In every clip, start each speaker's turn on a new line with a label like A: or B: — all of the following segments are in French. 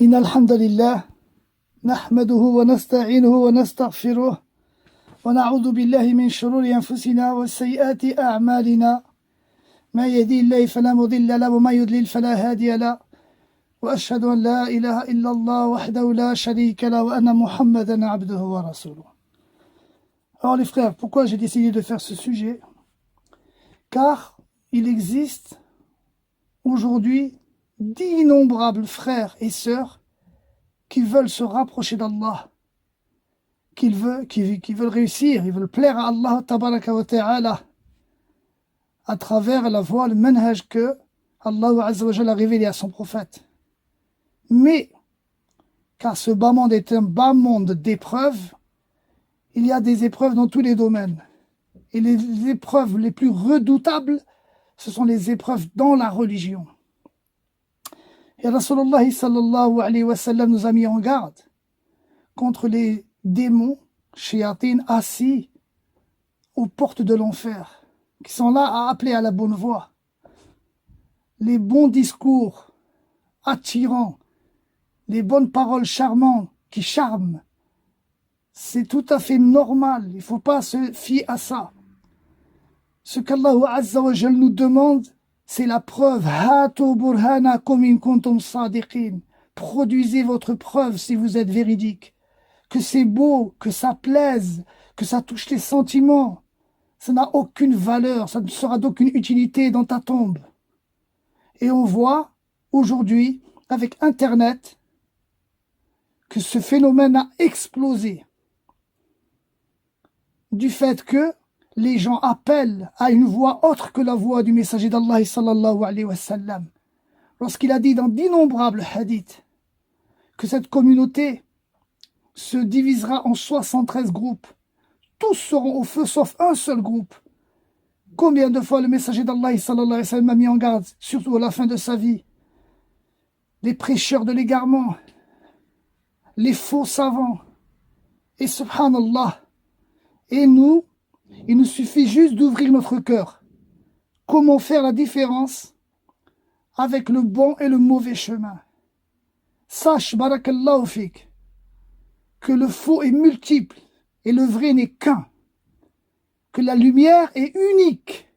A: إن الحمد لله نحمده ونستعينه ونستغفره ونعوذ بالله من شرور أنفسنا وسيئات أعمالنا ما يهدي الله فلا مضل له وما يضلل فلا هادي له وأشهد أن لا إله إلا الله وحده لا شريك له وأن محمدا عبده ورسوله. Alors les frères, pourquoi j'ai décidé de faire ce sujet? Car il existe aujourd'hui d'innombrables frères et sœurs qui veulent se rapprocher d'Allah, qui veulent réussir, ils veulent plaire à Allah tabaraka wa ta'ala à travers la voie, le manhaj que Allah azza wa jalla a révélé à son prophète. Mais, car ce bas monde est un bas monde d'épreuves, il y a des épreuves dans tous les domaines. Et les épreuves les plus redoutables, ce sont les épreuves dans la religion. Et Rasulullah sallallahu alayhi wa sallam nous a mis en garde contre les démons, shayatin, assis aux portes de l'enfer, qui sont là à appeler à la bonne voie. Les bons discours attirants, les bonnes paroles charmantes qui charment, c'est tout à fait normal, il ne faut pas se fier à ça. Ce qu'Allah azza wa jal nous demande, c'est la preuve. Hatu burhanakum in kuntum sadiqin. Produisez votre preuve si vous êtes véridique. Que c'est beau, que ça plaise, que ça touche les sentiments. Ça n'a aucune valeur, ça ne sera d'aucune utilité dans ta tombe. Et on voit aujourd'hui, avec Internet, que ce phénomène a explosé. Du fait que les gens appellent à une voix autre que la voix du messager d'Allah sallallahu alayhi wa sallam. Lorsqu'il a dit dans d'innombrables hadiths que cette communauté se divisera en 73 groupes. Tous seront au feu sauf un seul groupe. Combien de fois le messager d'Allah sallallahu alayhi wa sallam a mis en garde, surtout à la fin de sa vie, les prêcheurs de l'égarement, les faux savants, et subhanallah, et nous, il nous suffit juste d'ouvrir notre cœur. Comment faire la différence avec le bon et le mauvais chemin? Sache, barakallahu fik, que le faux est multiple et le vrai n'est qu'un. Que la lumière est unique,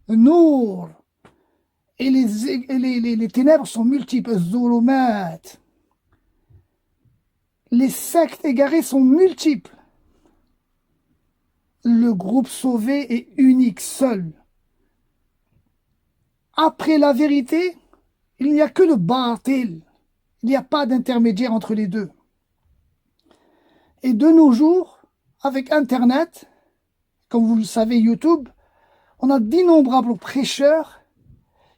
A: nour, et les ténèbres sont multiples, zulumat. Les sectes égarées sont multiples. Le groupe sauvé est unique, seul. Après la vérité, il n'y a que le batil. Il n'y a pas d'intermédiaire entre les deux. Et de nos jours, avec Internet, comme vous le savez, YouTube, on a d'innombrables prêcheurs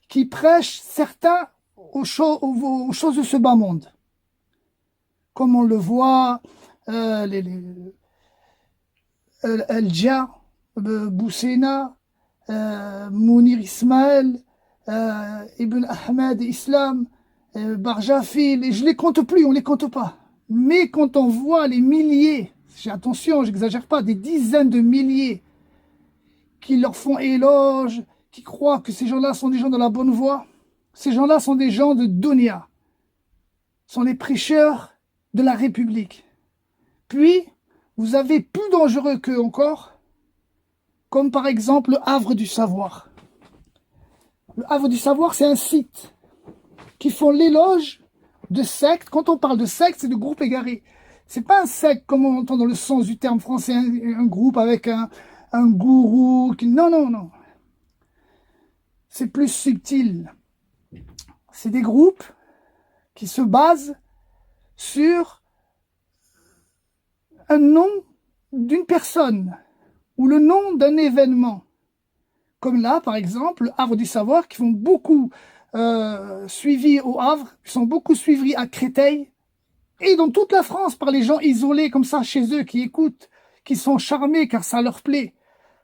A: qui prêchent certains aux choses de ce bas monde. Comme on le voit, El-Dja, Boussena, Mounir Ismaël, Ibn Ahmed Islam, Barjafil, et je les compte plus, on les compte pas. Mais quand on voit les milliers, attention, j'exagère pas, des dizaines de milliers qui leur font éloge, qui croient que ces gens-là sont des gens de la bonne voie, ces gens-là sont des gens de Dunya, sont les prêcheurs de la République. Puis, vous avez plus dangereux qu'eux encore, comme par exemple le Havre du Savoir. Le Havre du Savoir, c'est un site qui font l'éloge de sectes. Quand on parle de sectes, c'est de groupes égarés. C'est pas un secte comme on entend dans le sens du terme français, un groupe avec un gourou. Non, non, non. C'est plus subtil. C'est des groupes qui se basent sur un nom d'une personne ou le nom d'un événement. Comme là, par exemple, le Havre du Savoir, qui font beaucoup suivis au Havre, qui sont beaucoup suivis à Créteil, et dans toute la France par les gens isolés comme ça chez eux, qui écoutent, qui sont charmés car ça leur plaît.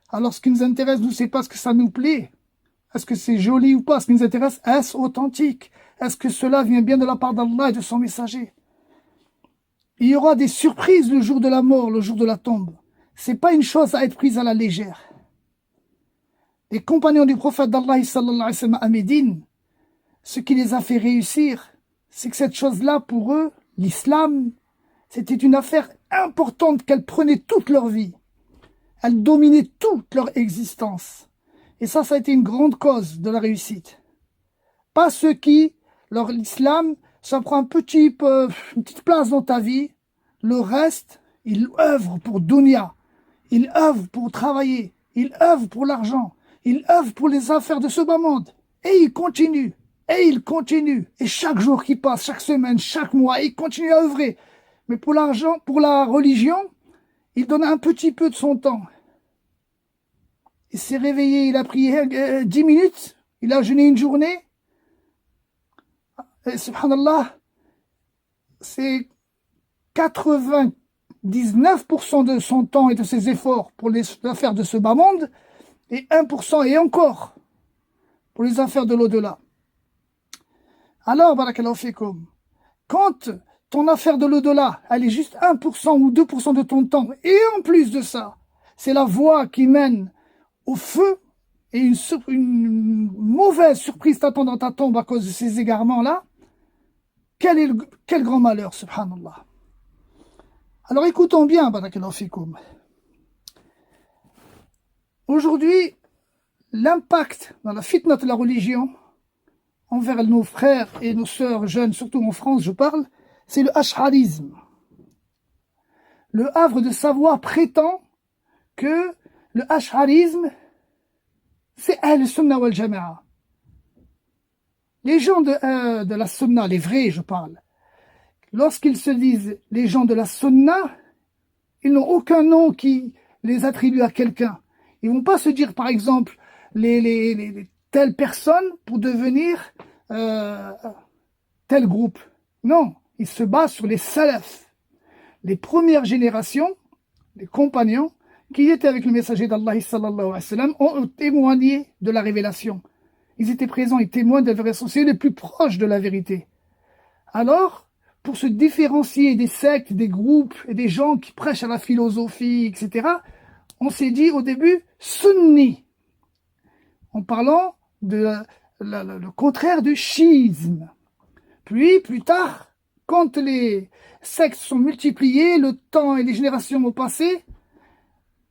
A: Alors ce qui nous intéresse, nous, c'est pas ce que ça nous plaît. Est-ce que c'est joli ou pas? Ce qui nous intéresse, est-ce authentique? Est-ce que cela vient bien de la part d'Allah et de son messager? Il y aura des surprises le jour de la mort, le jour de la tombe. C'est pas une chose à être prise à la légère. Les compagnons du prophète d'Allah sallallahu alayhi wa sallam à Médine, ce qui les a fait réussir, c'est que cette chose-là, pour eux, l'islam, c'était une affaire importante qu'elle prenait toute leur vie. Elle dominait toute leur existence. Et ça a été une grande cause de la réussite. Pas ceux qui, l'islam, ça prend une petite place dans ta vie. Le reste, ils œuvrent pour dunya. Ils œuvrent pour travailler. Ils œuvrent pour l'argent. Ils œuvrent pour les affaires de ce bas monde. Et ils continuent. Et ils continuent. Et chaque jour qui passe, chaque semaine, chaque mois, ils continuent à œuvrer. Mais pour l'argent, pour la religion, il donne un petit peu de son temps. Il s'est réveillé, il a prié 10 minutes, il a jeûné une journée. Et subhanallah, c'est 99% de son temps et de ses efforts pour les affaires de ce bas monde, et 1% et encore pour les affaires de l'au-delà. Alors, barakallahu fikoum, quand ton affaire de l'au-delà, elle est juste 1% ou 2% de ton temps, et en plus de ça, c'est la voie qui mène au feu, et une mauvaise surprise t'attend dans ta tombe à cause de ces égarements-là, quel grand malheur, subhanallah. Alors écoutons bien, barakallahu fikoum. Aujourd'hui, l'impact dans la fitna de la religion envers nos frères et nos sœurs jeunes, surtout en France, je parle, c'est le ash'arisme. Le havre de savoir prétend que le ash'arisme, c'est Ahl-Sunnah wal Jama'a. Les gens de la Sunna, les vrais, je parle, lorsqu'ils se disent les gens de la Sunna, ils n'ont aucun nom qui les attribue à quelqu'un. Ils vont pas se dire, par exemple, les telle personne pour devenir tel groupe. Non, ils se basent sur les salafs, les premières générations, les compagnons, qui étaient avec le messager d'Allah sallallahu alayhi wa sallam, ont témoigné de la révélation. Ils étaient présents, ils témoignent de la révélation, c'est les plus proches de la vérité. Alors, pour se différencier des sectes, des groupes et des gens qui prêchent à la philosophie, etc., on s'est dit au début sunni, en parlant de le contraire du chiisme. Puis, plus tard, quand les sectes sont multipliés, le temps et les générations ont passé,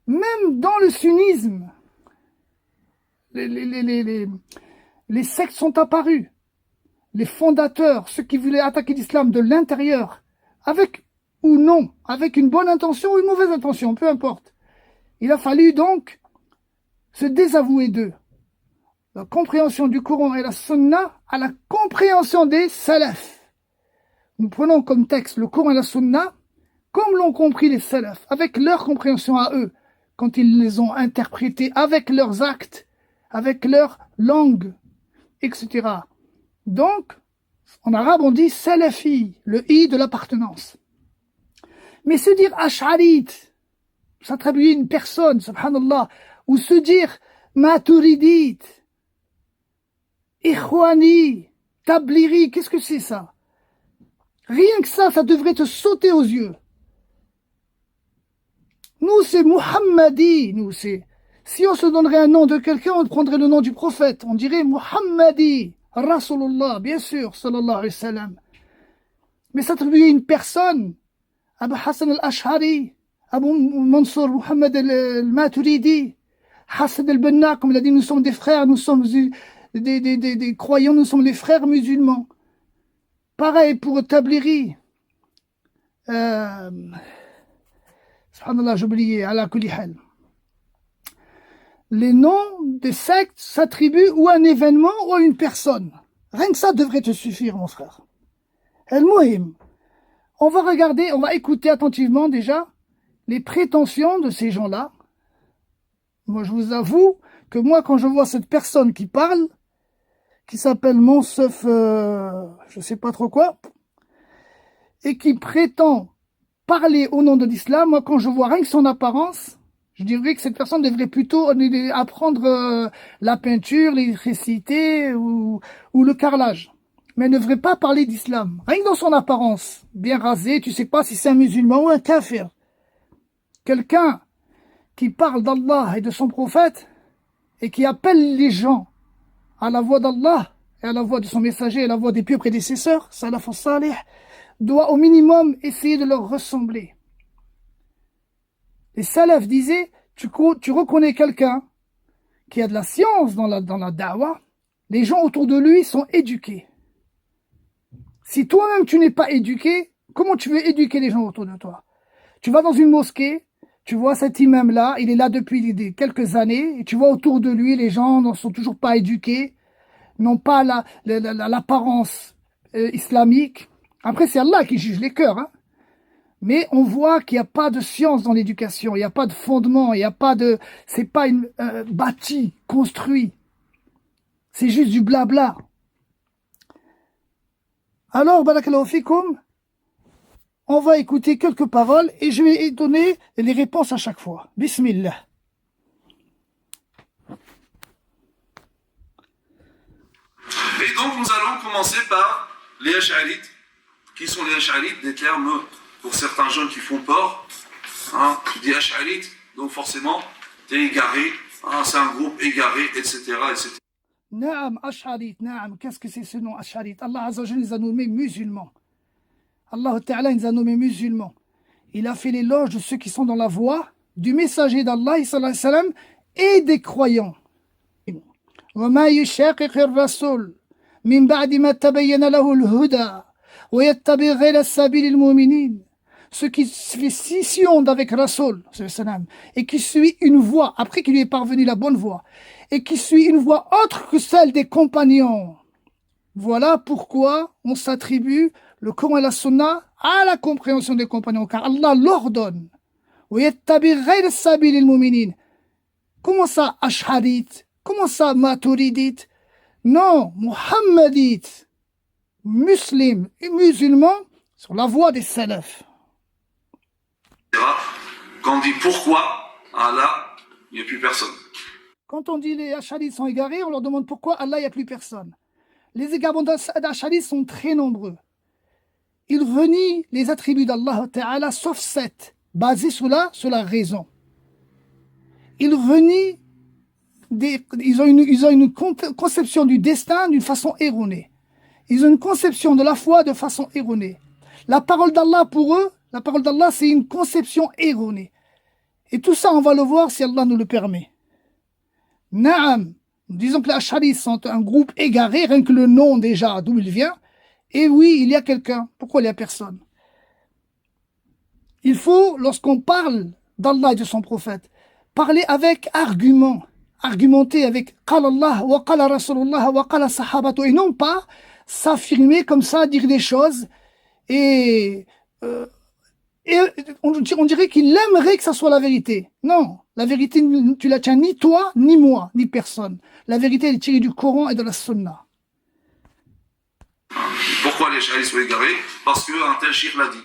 A: même dans le sunnisme, les sectes sont apparus. Les fondateurs, ceux qui voulaient attaquer l'islam de l'intérieur, avec ou non, avec une bonne intention ou une mauvaise intention, peu importe. Il a fallu donc se désavouer d'eux. La compréhension du Coran et la Sunna à la compréhension des salafs. Nous prenons comme texte le Coran et la Sunna comme l'ont compris les salafs, avec leur compréhension à eux, quand ils les ont interprétés avec leurs actes, avec leur langue, etc. Donc, en arabe on dit salafi, le i de l'appartenance. Mais se dire ash'arite, ça traduit une personne, subhanallah, ou se dire maturidite, ikhwani, tabliri, qu'est-ce que c'est ça? Rien que ça devrait te sauter aux yeux. Nous, c'est Muhammadi, si on se donnerait un nom de quelqu'un, on prendrait le nom du prophète, on dirait Muhammadi, Rasulullah, bien sûr, sallallahu alayhi wa sallam. Mais ça traduit une personne, Abu Hassan al-Ash'ari, Abu Mansour Muhammad al-Maturidi, Hassan al-Banna, comme il a dit, nous sommes des frères, nous sommes des croyants, nous sommes les frères musulmans. Pareil pour Tabliri. Subhanallah, j'ai oublié, ala kulli hal. Les noms des sectes s'attribuent ou à un événement ou à une personne. Rien que ça devrait te suffire, mon frère. El-Muhim. On va regarder, on va écouter attentivement déjà les prétentions de ces gens-là. Moi, je vous avoue que moi, quand je vois cette personne qui parle, qui s'appelle Monsef, je sais pas trop quoi, et qui prétend parler au nom de l'islam, moi, quand je vois rien que son apparence, je dirais que cette personne devrait plutôt apprendre la peinture, l'électricité ou le carrelage. Mais elle ne devrait pas parler d'islam. Rien que dans son apparence, bien rasé, tu sais pas si c'est un musulman ou un kafir. Quelqu'un qui parle d'Allah et de son prophète et qui appelle les gens à la voix d'Allah et à la voix de son messager et à la voix des pieux prédécesseurs, salaf salih, doit au minimum essayer de leur ressembler. Les salaf disaient, tu reconnais quelqu'un qui a de la science dans la da'wah, les gens autour de lui sont éduqués. Si toi-même tu n'es pas éduqué, comment tu veux éduquer les gens autour de toi? Tu vas dans une mosquée, tu vois cet imam-là, il est là depuis quelques années, et tu vois autour de lui, les gens ne sont toujours pas éduqués, n'ont pas l'apparence islamique. Après, c'est Allah qui juge les cœurs, hein. Mais on voit qu'il n'y a pas de science dans l'éducation, il n'y a pas de fondement, il n'y a pas de, c'est pas bâti, construit. C'est juste du blabla. Alors, barakallahu fikoum, on va écouter quelques paroles et je vais donner les réponses à chaque fois. Bismillah.
B: Et donc, nous allons commencer par les Ash'arites. Qui sont les Ash'arites? Des termes pour certains jeunes qui font peur. Hein, tu dis Ash'arite, donc forcément, tu es égaré. Hein, c'est un groupe égaré, etc. etc.
A: Naam, Ash'arit, naam. Qu'est-ce que c'est ce nom Ash'arit? Allah Azza wa Jalla nous a nommés musulmans. Allah Ta'ala nous a nommés musulmans. Il a fait l'éloge de ceux qui sont dans la voie du messager d'Allah et des croyants. وَمَا يُشَاقِقِ الرَّسُولِ مِنْ بَعْدِ مَا تَبَيَّنَ لَهُ الْهُدَى وَيَتَّبِعْ غَيْرَ سَبِيلِ الْمُؤْمِنِينَ. Ceux qui fait scission avec Rasoul et qui suit une voie, après qu'il lui est parvenu la bonne voie, et qui suit une voie autre que celle des compagnons. Voilà pourquoi on s'attribue le Coran et la Sunna à la compréhension des compagnons, car Allah l'ordonne. Comment ça, Ash'arite? Comment ça, Maturidite? Non, Muhammadite, musulman, sur la voie des salafs.
B: Quand on dit pourquoi, Allah, il n'y a plus personne.
A: Quand on dit les Ash'arites sont égarés, on leur demande pourquoi Allah, il n'y a plus personne. Les égarements d'Ash'arites sont très nombreux. Ils renient les attributs d'Allah Ta'ala, sauf 7, basés sur la raison. Ils renient, ils ont une conception du destin d'une façon erronée. Ils ont une conception de la foi de façon erronée. La parole d'Allah pour eux, la parole d'Allah c'est une conception erronée. Et tout ça on va le voir si Allah nous le permet. Naam, disons que les Ash'arites sont un groupe égaré, rien que le nom déjà d'où il vient. Et oui, il y a quelqu'un. Pourquoi il n'y a personne? Il faut, lorsqu'on parle d'Allah et de son prophète, parler avec argument, argumenter avec qala Allah wa qala Rasulullah wa qala sahabatu, et non pas s'affirmer comme ça, dire des choses et on dirait qu'il aimerait que ça soit la vérité. Non, la vérité, tu la tiens ni toi, ni moi, ni personne. La vérité, elle est tirée du Coran et de la Sunna.
B: Pourquoi les Ash'arites sont égarés? Parce qu'un tel cheikh l'a dit.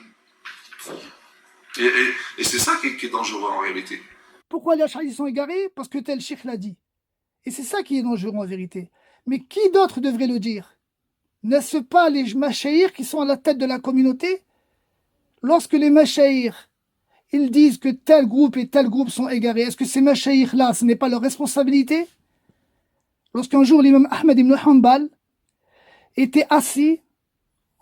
B: Et c'est ça qui est dangereux en réalité.
A: Pourquoi les Ash'arites sont égarés? Parce que tel cheikh l'a dit. Et c'est ça qui est dangereux en vérité. Mais qui d'autre devrait le dire? N'est-ce pas les mashaïrs qui sont à la tête de la communauté? Lorsque les mashaïrs, ils disent que tel groupe et tel groupe sont égarés, est-ce que ces mashaïrs-là, ce n'est pas leur responsabilité? Lorsqu'un jour l'imam Ahmed ibn Hanbal était assis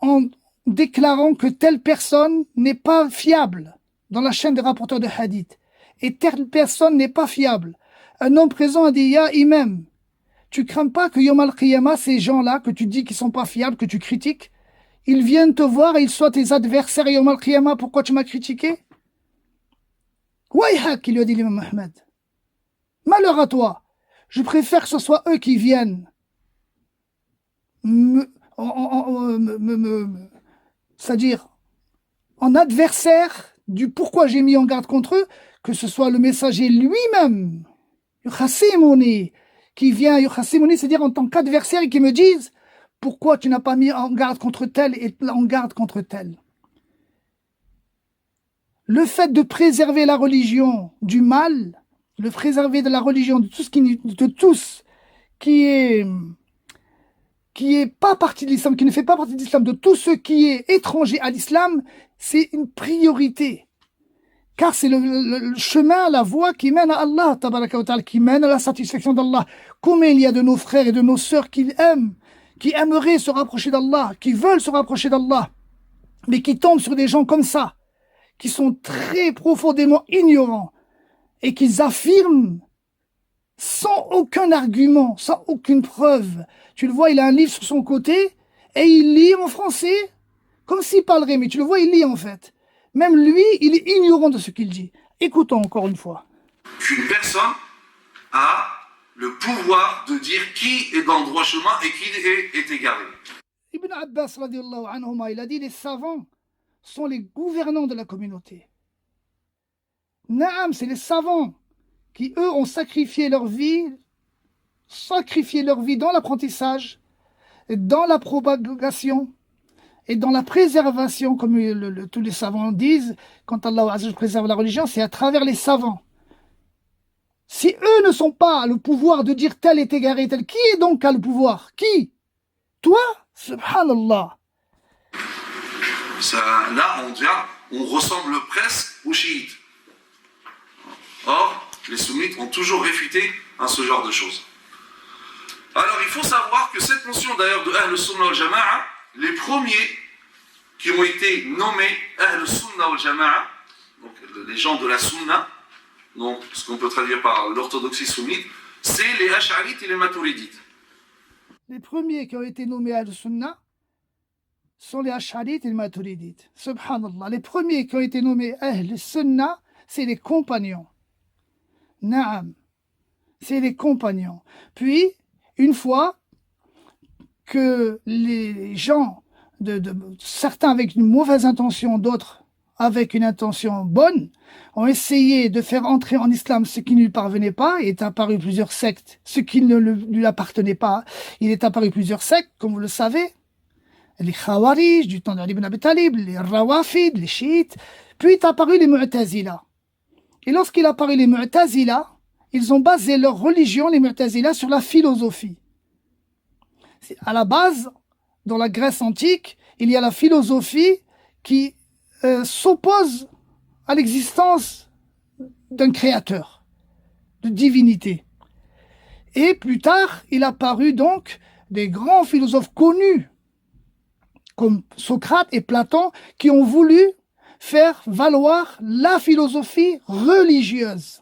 A: en déclarant que telle personne n'est pas fiable dans la chaîne des rapporteurs de hadith, et telle personne n'est pas fiable. Un homme présent a dit, Ya imam, tu crains pas que Yom al-Qiyamah, ces gens-là que tu dis qu'ils sont pas fiables, que tu critiques, ils viennent te voir et ils soient tes adversaires Yom al-Qiyamah, pourquoi tu m'as critiqué? Wayhak, il lui a dit l'imam Ahmed. Malheur à toi, je préfère que ce soit eux qui viennent c'est-à-dire en adversaire du pourquoi j'ai mis en garde contre eux, que ce soit le messager lui-même, Yukhasimouni, qui vient, Yukhasimouni, c'est-à-dire en tant qu'adversaire et qui me disent pourquoi tu n'as pas mis en garde contre tel et en garde contre tel. Le fait de préserver la religion du mal, le préserver de la religion de tous qui est pas partie de l'islam, qui ne fait pas partie de l'islam, de tout ce qui est étranger à l'islam, c'est une priorité. Car c'est le chemin, la voie qui mène à Allah, tabaraka wa ta'ala, qui mène à la satisfaction d'Allah. Combien il y a de nos frères et de nos sœurs qui aiment, qui aimeraient se rapprocher d'Allah, qui veulent se rapprocher d'Allah, mais qui tombent sur des gens comme ça, qui sont très profondément ignorants et qu'ils affirment sans aucun argument, sans aucune preuve. Tu le vois, il a un livre sur son côté et il lit en français comme s'il parlerait, mais tu le vois, il lit en fait. Même lui, il est ignorant de ce qu'il dit. Écoutons encore une fois.
B: Qu'une personne a le pouvoir de dire qui est dans le droit chemin et qui est égaré.
A: Ibn Abbas, radiallahu anhuma, il a dit les savants sont les gouvernants de la communauté. Naam, c'est les savants qui, eux, ont sacrifié leur vie dans l'apprentissage, dans la propagation et dans la préservation, comme tous les savants disent, quand Allah Azza wa Jalla préserve la religion, c'est à travers les savants. Si eux ne sont pas le pouvoir de dire tel est égaré, tel, qui est donc à le pouvoir? Qui? Toi? Subhanallah.
B: Ça, là, on ressemble presque aux chiites. Or, les sunnites ont toujours réfuté à ce genre de choses. Alors, il faut savoir que cette notion d'ailleurs de Ahl Sunnah wal Jama'a, les premiers qui ont été nommés Ahl Sunnah wal Jama'a, donc les gens de la Sunna, donc ce qu'on peut traduire par l'orthodoxie sunnite, c'est les Ash'arites et les Maturidites.
A: Les premiers qui ont été nommés Ahl Sunnah sont les Ash'arites et les Maturidites. Subhanallah. Les premiers qui ont été nommés Ahl Sunnah, c'est les compagnons. Naam. C'est les compagnons. Puis, une fois que les gens, certains avec une mauvaise intention, d'autres avec une intention bonne, ont essayé de faire entrer en islam ce qui ne lui parvenait pas, il est apparu plusieurs sectes, ce qui ne lui appartenait pas. Il est apparu plusieurs sectes, comme vous le savez, les Khawarij, du temps d'Ali ibn Abi Talib, les Rawafid, les Chiites, puis est apparu les Mu'tazila. Et lorsqu'il est apparu les Mu'tazila, ils ont basé leur religion, les Mu'tazila, sur la philosophie. À la base, dans la Grèce antique, il y a la philosophie qui s'oppose à l'existence d'un créateur, de divinité. Et plus tard, il a apparu donc des grands philosophes connus, comme Socrate et Platon, qui ont voulu faire valoir la philosophie religieuse.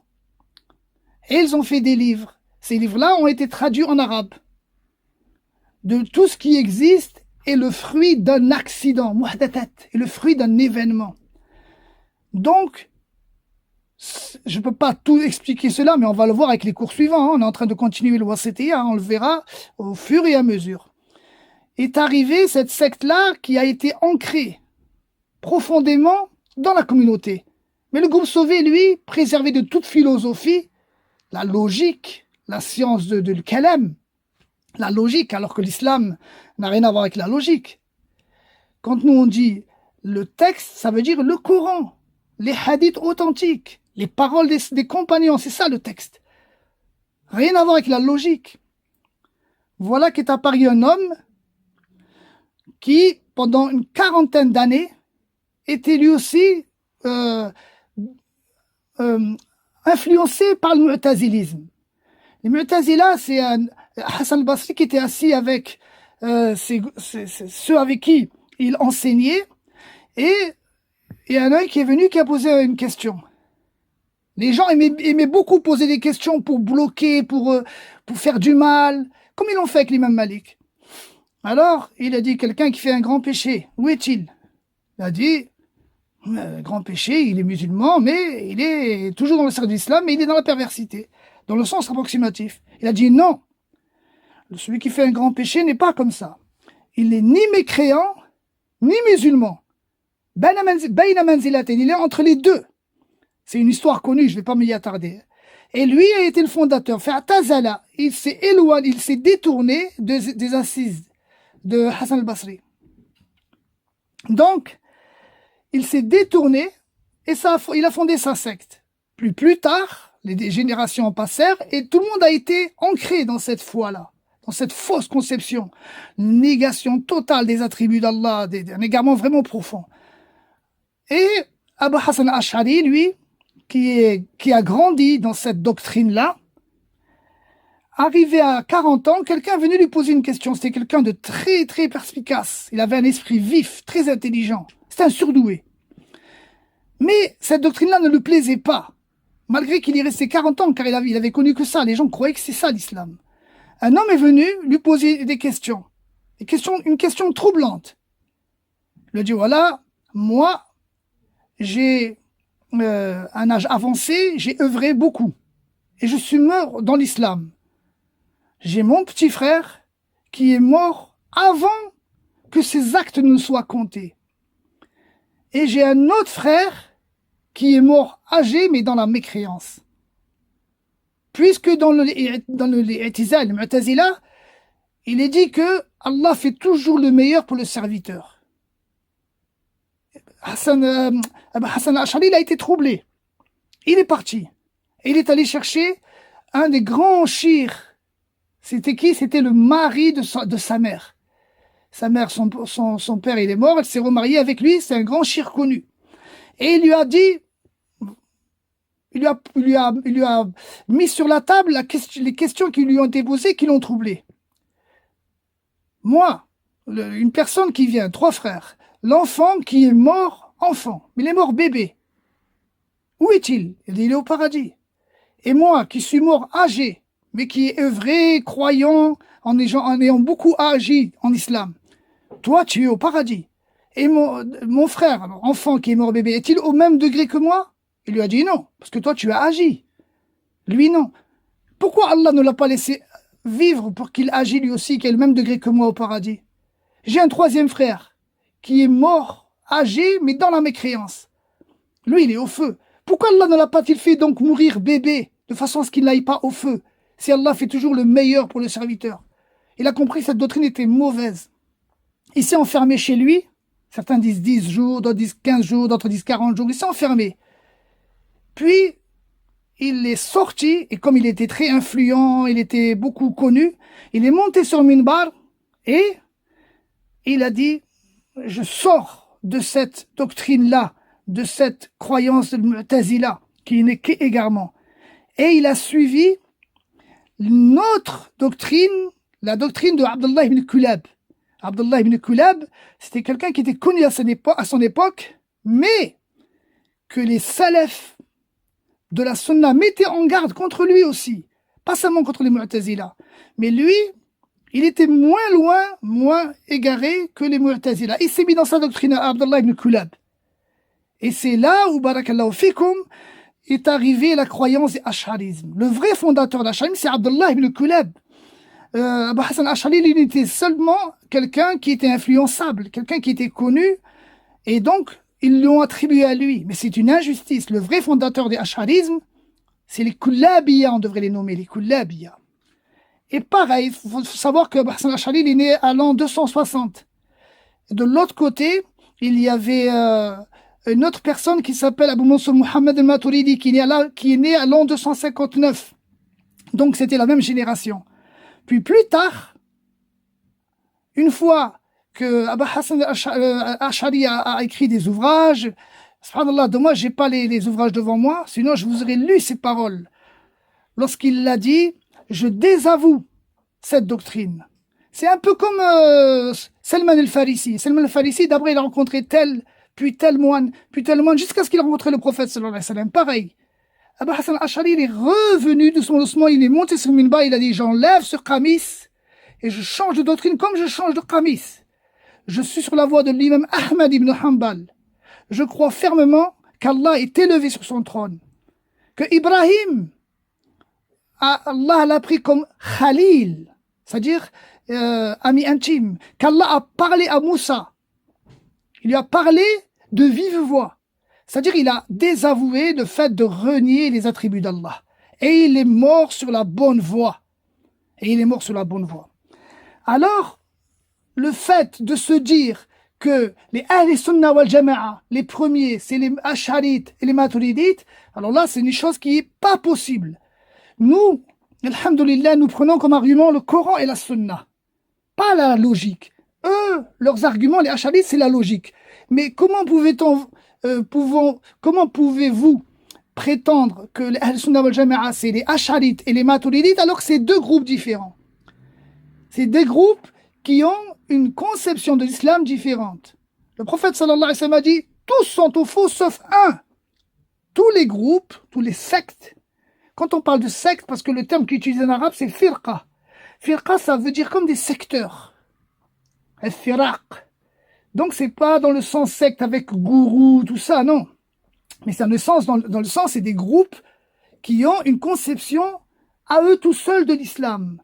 A: Et ils ont fait des livres. Ces livres-là ont été traduits en arabe. De tout ce qui existe est le fruit d'un accident, muhdathat, est le fruit d'un événement. Donc, je ne peux pas tout expliquer cela, mais on va le voir avec les cours suivants. On est en train de continuer le Wasitiyya, on le verra au fur et à mesure. Est arrivée cette secte-là qui a été ancrée profondément dans la communauté. Mais le groupe sauvé, lui, préservé de toute philosophie, la logique, la science de kalam, la logique, alors que l'islam n'a rien à voir avec la logique. Quand nous on dit le texte, ça veut dire le Coran, les hadiths authentiques, les paroles des compagnons, c'est ça le texte. Rien à voir avec la logique. Voilà qu'est apparu un homme qui, pendant une quarantaine d'années, était lui aussi influencé par le mu'tazilisme. Les Mu'tazila, c'est Hassan al-Basri qui était assis avec ceux avec qui il enseignait, et il y en a un qui est venu qui a posé une question. Les gens aimaient beaucoup poser des questions pour bloquer, pour faire du mal, comme ils l'ont fait avec l'imam Malik. Alors, il a dit, quelqu'un qui fait un grand péché, où est-il? Il a dit, grand péché, il est musulman, mais il est toujours dans le cercle de l'islam, mais il est dans la perversité, dans le sens approximatif. Il a dit non, celui qui fait un grand péché n'est pas comme ça. Il n'est ni mécréant, ni musulman. Bayna manzilatin, il est entre les deux. C'est une histoire connue, je ne vais pas m'y attarder. Et lui a été le fondateur. Fa'tazala, il s'est éloigné, il s'est détourné des assises de Hassan al-Basri. Donc, il s'est détourné et il a fondé sa secte. Plus tard, les générations passèrent et tout le monde a été ancré dans cette foi-là, dans cette fausse conception, négation totale des attributs d'Allah, un égarement vraiment profond. Et Abu Hassan al-Ash'ari, lui, qui a grandi dans cette doctrine-là, arrivé à 40 ans, quelqu'un venait lui poser une question. C'était quelqu'un de très, très perspicace. Il avait un esprit vif, très intelligent. C'était un surdoué. Mais cette doctrine-là ne lui plaisait pas. Malgré qu'il y restait 40 ans, car il avait connu que ça. Les gens croyaient que c'est ça l'islam. Un homme est venu lui poser des questions. Une question troublante. Il lui a dit, voilà, moi, j'ai un âge avancé, j'ai œuvré beaucoup. Et je suis mort dans l'islam. J'ai mon petit frère qui est mort avant que ses actes ne soient comptés. Et j'ai un autre frère qui est mort âgé, mais dans la mécréance. Puisque dans le i'tizal, le mu'tazila, il est dit que Allah fait toujours le meilleur pour le serviteur. Hassan al-Ash'ari, il a été troublé. Il est parti. Et il est allé chercher un des grands chiites. C'était qui? C'était le mari de sa mère. Sa mère, son père, il est mort, elle s'est remariée avec lui, c'est un grand chiite connu. Et il lui a dit, il lui a mis sur la table les questions qui lui ont été posées, qui l'ont troublé. Moi, une personne qui vient, 3 frères, l'enfant qui est mort enfant, mais il est mort bébé. Où est-il? Il est au paradis. Et moi, qui suis mort âgé, mais qui est œuvré, croyant, en ayant beaucoup agi en islam, toi, tu es au paradis. Et mon frère, enfant qui est mort bébé, est-il au même degré que moi? Il lui a dit non, parce que toi, tu as agi. Lui, non. Pourquoi Allah ne l'a pas laissé vivre pour qu'il agisse lui aussi, qui est le même degré que moi au paradis? J'ai un 3e frère qui est mort, âgé, mais dans la mécréance. Lui, il est au feu. Pourquoi Allah ne l'a pas-il fait donc mourir bébé, de façon à ce qu'il n'aille pas au feu, si Allah fait toujours le meilleur pour le serviteur? Il a compris que cette doctrine était mauvaise. Il s'est enfermé chez lui. Certains disent 10 jours, d'autres disent 15 jours, d'autres disent 40 jours. Il s'est enfermé. Puis, il est sorti, et comme il était très influent, il était beaucoup connu, il est monté sur le minbar, et il a dit, je sors de cette doctrine-là, de cette croyance de Mu'tazila, qui n'est qu'égarement. Et il a suivi une autre doctrine, la doctrine de Abdullah ibn Kulab. Abdullah ibn Kulab, c'était quelqu'un qui était connu à son époque, mais que les salafs de la sunna mettaient en garde contre lui aussi. Pas seulement contre les Mu'tazila. Mais lui, il était moins égaré que les Mu'tazila. Il s'est mis dans sa doctrine à Abdullah ibn Kulab. Et c'est là où, barakallahu fikum, est arrivée la croyance de l'ash'arisme. Le vrai fondateur de l'ash'arisme, c'est Abdullah ibn Kulab. Abu Hassan al-Ash'ari, il était seulement quelqu'un qui était influençable, quelqu'un qui était connu, et donc ils l'ont attribué à lui. Mais c'est une injustice. Le vrai fondateur de l'ash'arisme, c'est les Kullabiyya, on devrait les nommer, les Kullabiyya. Et pareil, il faut savoir que Abu Hassan al-Ash'ari, il est né à l'an 260. Et de l'autre côté, il y avait une autre personne qui s'appelle Abu Mansur Muhammad al-Maturidi, qui est né à l'an 259. Donc c'était la même génération. Puis plus tard, une fois que Abu Hassan al-Ash'ari a écrit des ouvrages, subhanallah, dommage, j'ai pas les ouvrages devant moi, sinon je vous aurais lu ces paroles. Lorsqu'il l'a dit, je désavoue cette doctrine. C'est un peu comme Salman al-Farisi. Salman al-Farisi, d'abord il a rencontré tel moine, jusqu'à ce qu'il a rencontré le prophète sallallahu alayhi wa sallam. Pareil. Abu Hassan al-Ash'ari, il est revenu doucement, il est monté sur le minbar, il a dit, j'enlève ce qamis et je change de doctrine comme je change de qamis. Je suis sur la voie de l'imam Ahmad ibn Hanbal. Je crois fermement qu'Allah est élevé sur son trône. Que Ibrahim, Allah l'a pris comme Khalil, c'est-à-dire ami intime. Qu'Allah a parlé à Moussa. Il lui a parlé de vive voix. C'est-à-dire il a désavoué le fait de renier les attributs d'Allah. Et il est mort sur la bonne voie. Alors, le fait de se dire que les Ahl Sunnah wal Jama'a, les premiers, c'est les Ash'arites et les Maturidites, alors là, c'est une chose qui n'est pas possible. Nous, alhamdoulilah, nous prenons comme argument le Coran et la Sunna, pas la logique. Eux, leurs arguments, les Ash'arites, c'est la logique. Mais comment pouvez-vous prétendre que les Ahl-Sunnah wal Jama'a, c'est les Ash'arites et les Maturidites, alors que c'est deux groupes différents. C'est des groupes qui ont une conception de l'islam différente. Le prophète sallallahu alayhi wa sallam a dit, tous sont au faux sauf un. Tous les groupes, tous les sectes, quand on parle de secte, parce que le terme qui est utilisé en arabe, c'est firqa. Firqa, ça veut dire comme des secteurs. Al-firaq. Donc, c'est pas dans le sens secte avec gourou, tout ça, non. Mais c'est dans le sens, c'est des groupes qui ont une conception à eux tout seuls de l'islam.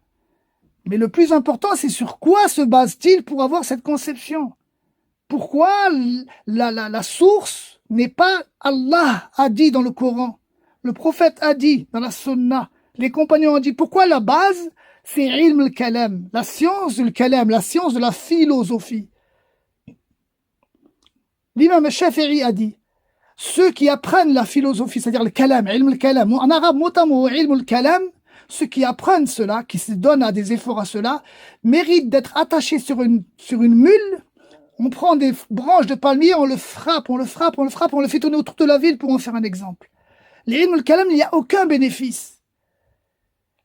A: Mais le plus important, c'est sur quoi se base-t-il pour avoir cette conception? Pourquoi la source n'est pas Allah a dit dans le Coran, le prophète a dit dans la Sunna, les compagnons ont dit, pourquoi la base, c'est ilm al-kalam, la science du kalam, la science de la philosophie. L'imam Shafi'i a dit, ceux qui apprennent la philosophie, c'est-à-dire le kalam, ilm al-kalam, en arabe, mot à mot, ilm al-kalam, ceux qui apprennent cela, qui se donnent à des efforts à cela, méritent d'être attachés sur une mule. On prend des branches de palmier, on le frappe, on le fait tourner autour de la ville pour en faire un exemple. Les ilm al-kalam, il n'y a aucun bénéfice.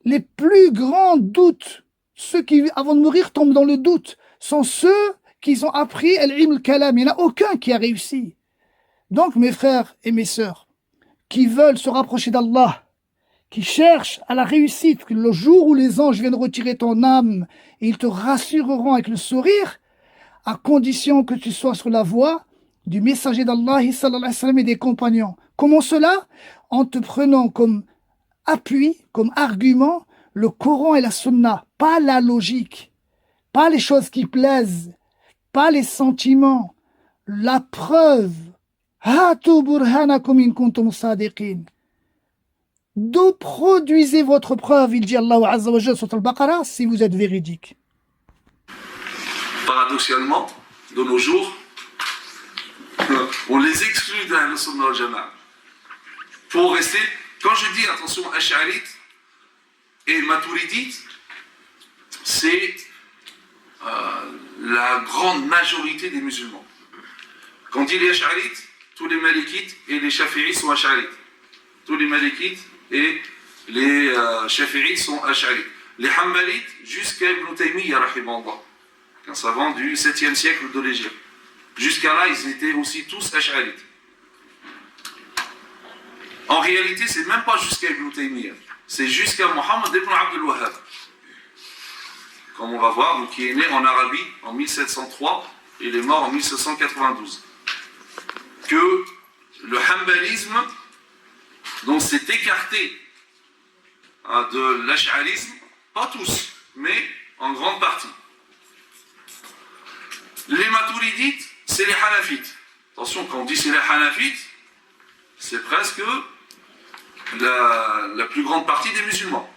A: Les plus grands doutes, ceux qui, avant de mourir, tombent dans le doute, sont ceux qui ont appris l'ilm al-kalam. Il n'y en a aucun qui a réussi. Donc, mes frères et mes sœurs, qui veulent se rapprocher d'Allah, qui cherchent à la réussite, que le jour où les anges viennent retirer ton âme, et ils te rassureront avec le sourire, à condition que tu sois sur la voie du messager d'Allah sallallahu alayhi wa sallam et des compagnons. Comment cela? En te prenant comme appui, comme argument, le Coran et la Sunna, pas la logique, pas les choses qui plaisent, pas les sentiments, la preuve. Hatu burhanakum in kuntum sadiqin. D'où produisez votre preuve, il dit Allah Azza wa Jalla sur Al-Baqarah, si vous êtes véridique.
B: Paradoxalement, de nos jours, on les exclut de la Sunnah wal Jama'a. Pour rester, quand je dis attention, Ash'arite et Maturidite, c'est la grande majorité des musulmans. Quand on dit les Ash'arites, tous les Malikites et les Shafi'ites sont Ash'arites. Tous les Malikites et les Shafi'ites sont Ash'arites. Les Hanbalites jusqu'à Ibn Taymiyyah, rahimahullah, un savant du 7e siècle de l'Égypte. Jusqu'à là, ils étaient aussi tous Ash'arites. En réalité, c'est même pas jusqu'à Ibn Taymiyyah, c'est jusqu'à Mohammed ibn Abdul Wahhab, comme on va voir, donc, qui est né en Arabie en 1703 et il est mort en 1792. Que le hanbalisme donc s'est écarté de l'ash'arisme, pas tous, mais en grande partie. Les maturidites, c'est les hanafites. Attention, quand on dit c'est les hanafites, c'est presque la plus grande partie des musulmans.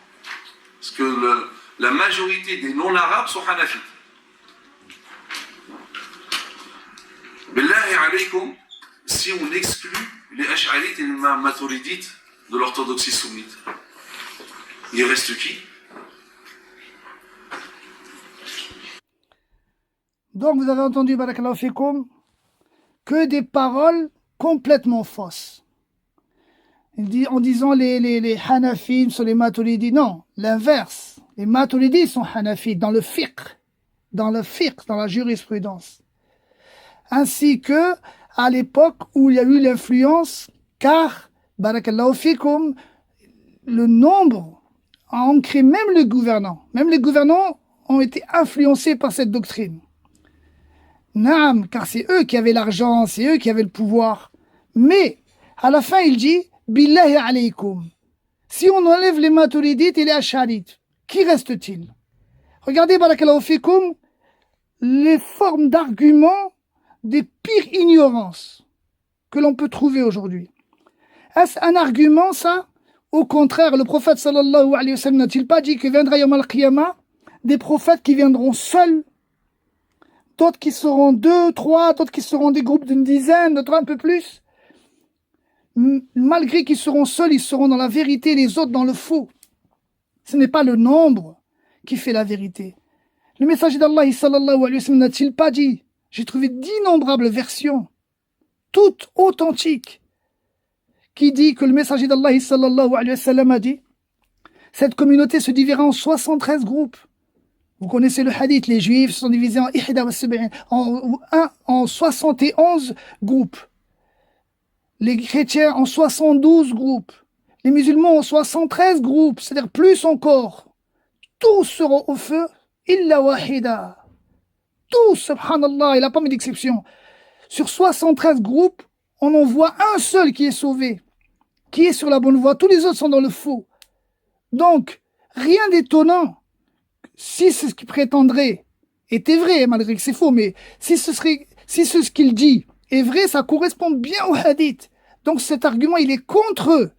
B: Parce que la majorité des non-arabes sont hanafites. Billahi alaykum, si on exclut les ash'arites et les maturidites de l'orthodoxie sunnite, il reste qui?
A: Donc vous avez entendu, barakallahu fikoum, que des paroles complètement fausses. En disant les Hanafites sont les Maturidites. Non, l'inverse. Les Maturidites sont Hanafites dans le fiqh, dans la jurisprudence. Ainsi que à l'époque où il y a eu l'influence, car, barakallahu fikoum, le nombre a ancré même les gouvernants. Même les gouvernants ont été influencés par cette doctrine. Naam, car c'est eux qui avaient l'argent, c'est eux qui avaient le pouvoir. Mais, à la fin, il dit, Billahi alaykum. Si on enlève les maturidites et les ash'arites, qui reste-t-il? Regardez, barakallahu fikoum, les formes d'arguments des pires ignorances que l'on peut trouver aujourd'hui. Est-ce un argument, ça? Au contraire, le prophète sallallahu alayhi wa sallam n'a-t-il pas dit que viendra yawm al-qiyamah des prophètes qui viendront seuls, d'autres qui seront 2, 3, d'autres qui seront des groupes d'une dizaine, d'autres un peu plus. Malgré qu'ils seront seuls, ils seront dans la vérité, les autres dans le faux. Ce n'est pas le nombre qui fait la vérité. Le messager d'Allah sallallahu alayhi wa sallam n'a-t-il pas dit, j'ai trouvé d'innombrables versions, toutes authentiques, qui dit que le messager d'Allah sallallahu alayhi wa sallam a dit, cette communauté se divisera en 73 groupes. Vous connaissez le hadith, les juifs sont divisés en 71 groupes. Les chrétiens en 72 groupes. Les musulmans en 73 groupes, c'est-à-dire plus encore. Tous seront au feu, illa wahida. Tous, subhanallah, il n'a pas mis d'exception. Sur 73 groupes, on en voit un seul qui est sauvé, qui est sur la bonne voie. Tous les autres sont dans le faux. Donc, rien d'étonnant. Si ce qu'il prétendrait était vrai, malgré que c'est faux, mais si ce qu'il dit est vrai, ça correspond bien au hadith. Donc cet argument, il est contre eux.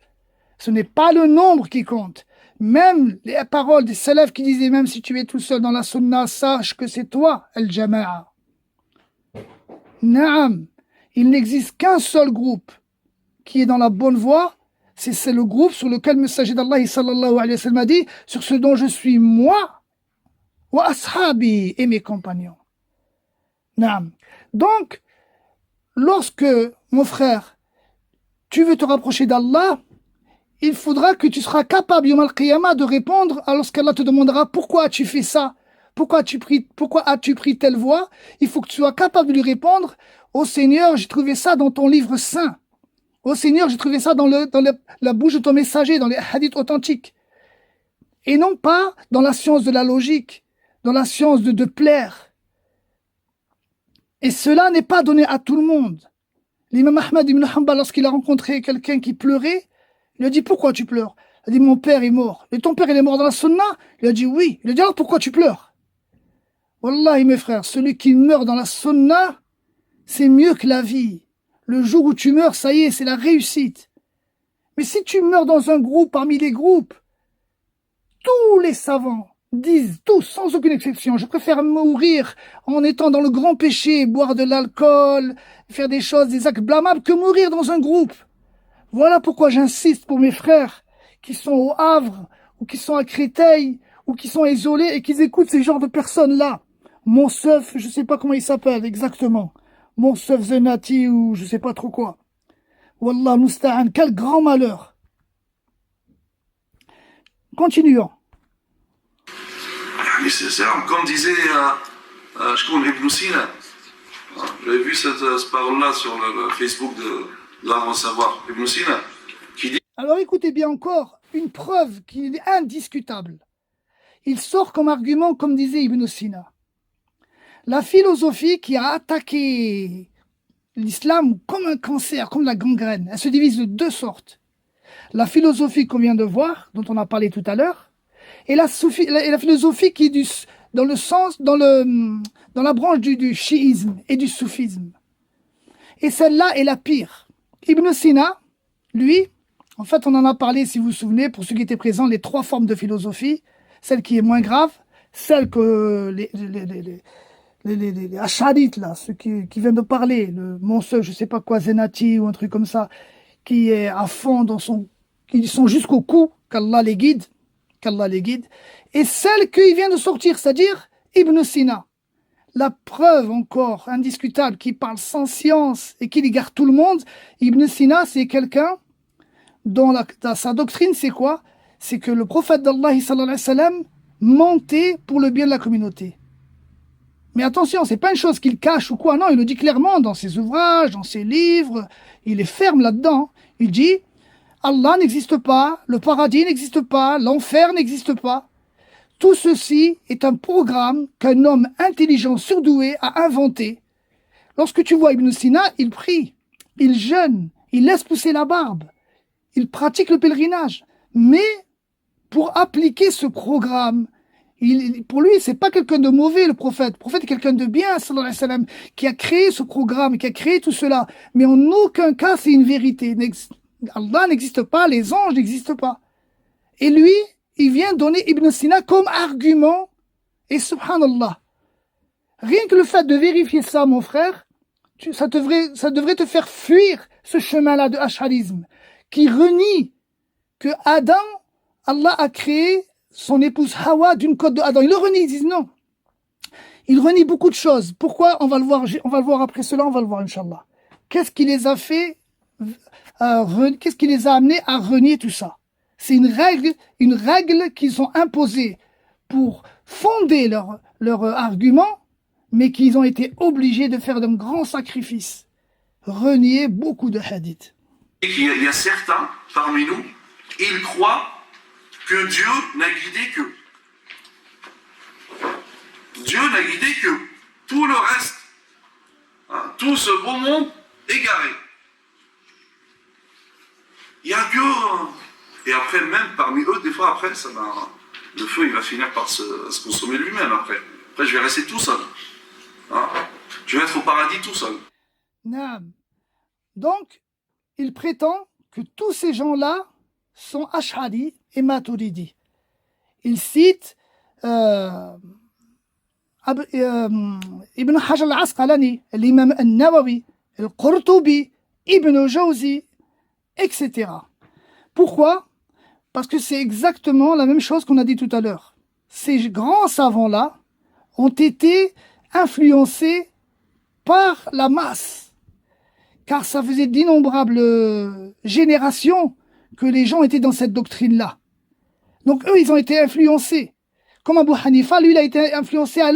A: Ce n'est pas le nombre qui compte. Même les paroles des salafs qui disaient, même si tu es tout seul dans la sunna, sache que c'est toi, al-jama'a. Naam, il n'existe qu'un seul groupe qui est dans la bonne voie. C'est le groupe sur lequel le messager d'Allah sallallahu alayhi wa sallam a dit, sur ce dont je suis moi, wa ashabi et mes compagnons. Naam. Donc, lorsque, mon frère, tu veux te rapprocher d'Allah, il faudra que tu seras capable, Yawm al-Qiyamah, de répondre à lorsqu'Allah te demandera pourquoi as-tu fait ça, pourquoi as-tu pris telle voie. Il faut que tu sois capable de lui répondre, ô Seigneur, j'ai trouvé ça dans ton livre saint. Ô Seigneur, j'ai trouvé ça dans la bouche de ton messager, dans les hadiths authentiques. Et non pas dans la science de la logique, dans la science de plaire. Et cela n'est pas donné à tout le monde. L'imam Ahmad ibn Hanbal, lorsqu'il a rencontré quelqu'un qui pleurait, il lui a dit, pourquoi tu pleures? Il a dit, mon père est mort. Et ton père, il est mort dans la sunna? Il a dit, oui. Il a dit, alors pourquoi tu pleures? Wallahi, mes frères, celui qui meurt dans la sunna, c'est mieux que la vie. Le jour où tu meurs, ça y est, c'est la réussite. Mais si tu meurs dans un groupe, parmi les groupes, tous les savants disent, tous, sans aucune exception, je préfère mourir en étant dans le grand péché, boire de l'alcool, faire des choses, des actes blâmables, que mourir dans un groupe. Voilà pourquoi j'insiste pour mes frères qui sont au Havre, ou qui sont à Créteil, ou qui sont isolés et qui écoutent ces genres de personnes-là. Monsef, je sais pas comment il s'appelle exactement. Monsef Zenati ou je sais pas trop quoi. Wallah musta'an, quel grand malheur. Continuons.
B: C'est comme disait Ibn Sina. J'avais vu cette parole-là sur le Facebook de l'Arbre Savoir. Ibn Sina qui dit...
A: Alors écoutez bien encore, une preuve qui est indiscutable. Il sort comme argument, comme disait Ibn Sina. La philosophie qui a attaqué l'islam comme un cancer, comme la gangrène, elle se divise de deux sortes. La philosophie qu'on vient de voir, dont on a parlé tout à l'heure, et la philosophie qui est dans la branche du chiisme et du soufisme. Et celle-là est la pire. Ibn Sina, lui, en fait on en a parlé, si vous vous souvenez, pour ceux qui étaient présents, les trois formes de philosophie, celle qui est moins grave, celle que les Ash'arites, là, ceux qui viennent de parler, le Monsef, je sais pas quoi, Zenati ou un truc comme ça, qui est à fond qui sont jusqu'au cou, qu'Allah les guide, et celle qu'il vient de sortir, c'est-à-dire Ibn Sina. La preuve encore indiscutable qui parle sans science et qui égare tout le monde, Ibn Sina, c'est quelqu'un dont sa doctrine, c'est quoi? C'est que le prophète d'Allah, sallallahu alayhi wa sallam, mentait pour le bien de la communauté. Mais attention, c'est pas une chose qu'il cache ou quoi, non, il le dit clairement dans ses ouvrages, dans ses livres, il est ferme là-dedans. Il dit, Allah n'existe pas, le paradis n'existe pas, l'enfer n'existe pas. Tout ceci est un programme qu'un homme intelligent, surdoué a inventé. Lorsque tu vois Ibn Sina, il prie, il jeûne, il laisse pousser la barbe, il pratique le pèlerinage. Mais pour appliquer ce programme, pour lui, c'est pas quelqu'un de mauvais, le prophète. Le prophète est quelqu'un de bien, sallallahu alayhi wa sallam, qui a créé ce programme, qui a créé tout cela. Mais en aucun cas, c'est une vérité. Allah n'existe pas, les anges n'existent pas. Et lui, il vient donner Ibn Sina comme argument, et subhanallah. Rien que le fait de vérifier ça, mon frère, ça devrait te faire fuir ce chemin-là de ash'arisme, qui renie que Adam, Allah a créé son épouse Hawa d'une côte de Adam. Il le renie, ils disent non. Il renie beaucoup de choses. Pourquoi? On va le voir après cela, on va le voir, Inch'Allah. Qu'est-ce qui les a fait qu'est-ce qui les a amenés à renier tout ça? C'est une règle qu'ils ont imposée pour fonder leur argument, mais qu'ils ont été obligés de faire de grands sacrifices. Renier beaucoup de hadiths.
B: Et il y a certains parmi nous, ils croient que Dieu n'a guidé qu'eux. Dieu n'a guidé que tout le reste, hein, tout ce beau monde égaré. Il n'y a que... Et après, même parmi eux, des fois, après, le feu, il va finir par se consommer lui-même, après. Après, je vais rester tout seul. Hein. Je vais être au paradis tout seul.
A: Donc, il prétend que tous ces gens-là sont Ash'ari et Maturidi. Il cite Ibn Hajar al-Asqalani, l'imam al-Nawawi, al-Qurtubi, Ibn Jawzi, etc. Pourquoi? Parce que c'est exactement la même chose qu'on a dit tout à l'heure. Ces grands savants-là ont été influencés par la masse, car ça faisait d'innombrables générations que les gens étaient dans cette doctrine-là. Donc eux, ils ont été influencés. Comme Abu Hanifa, lui, il a été influencé à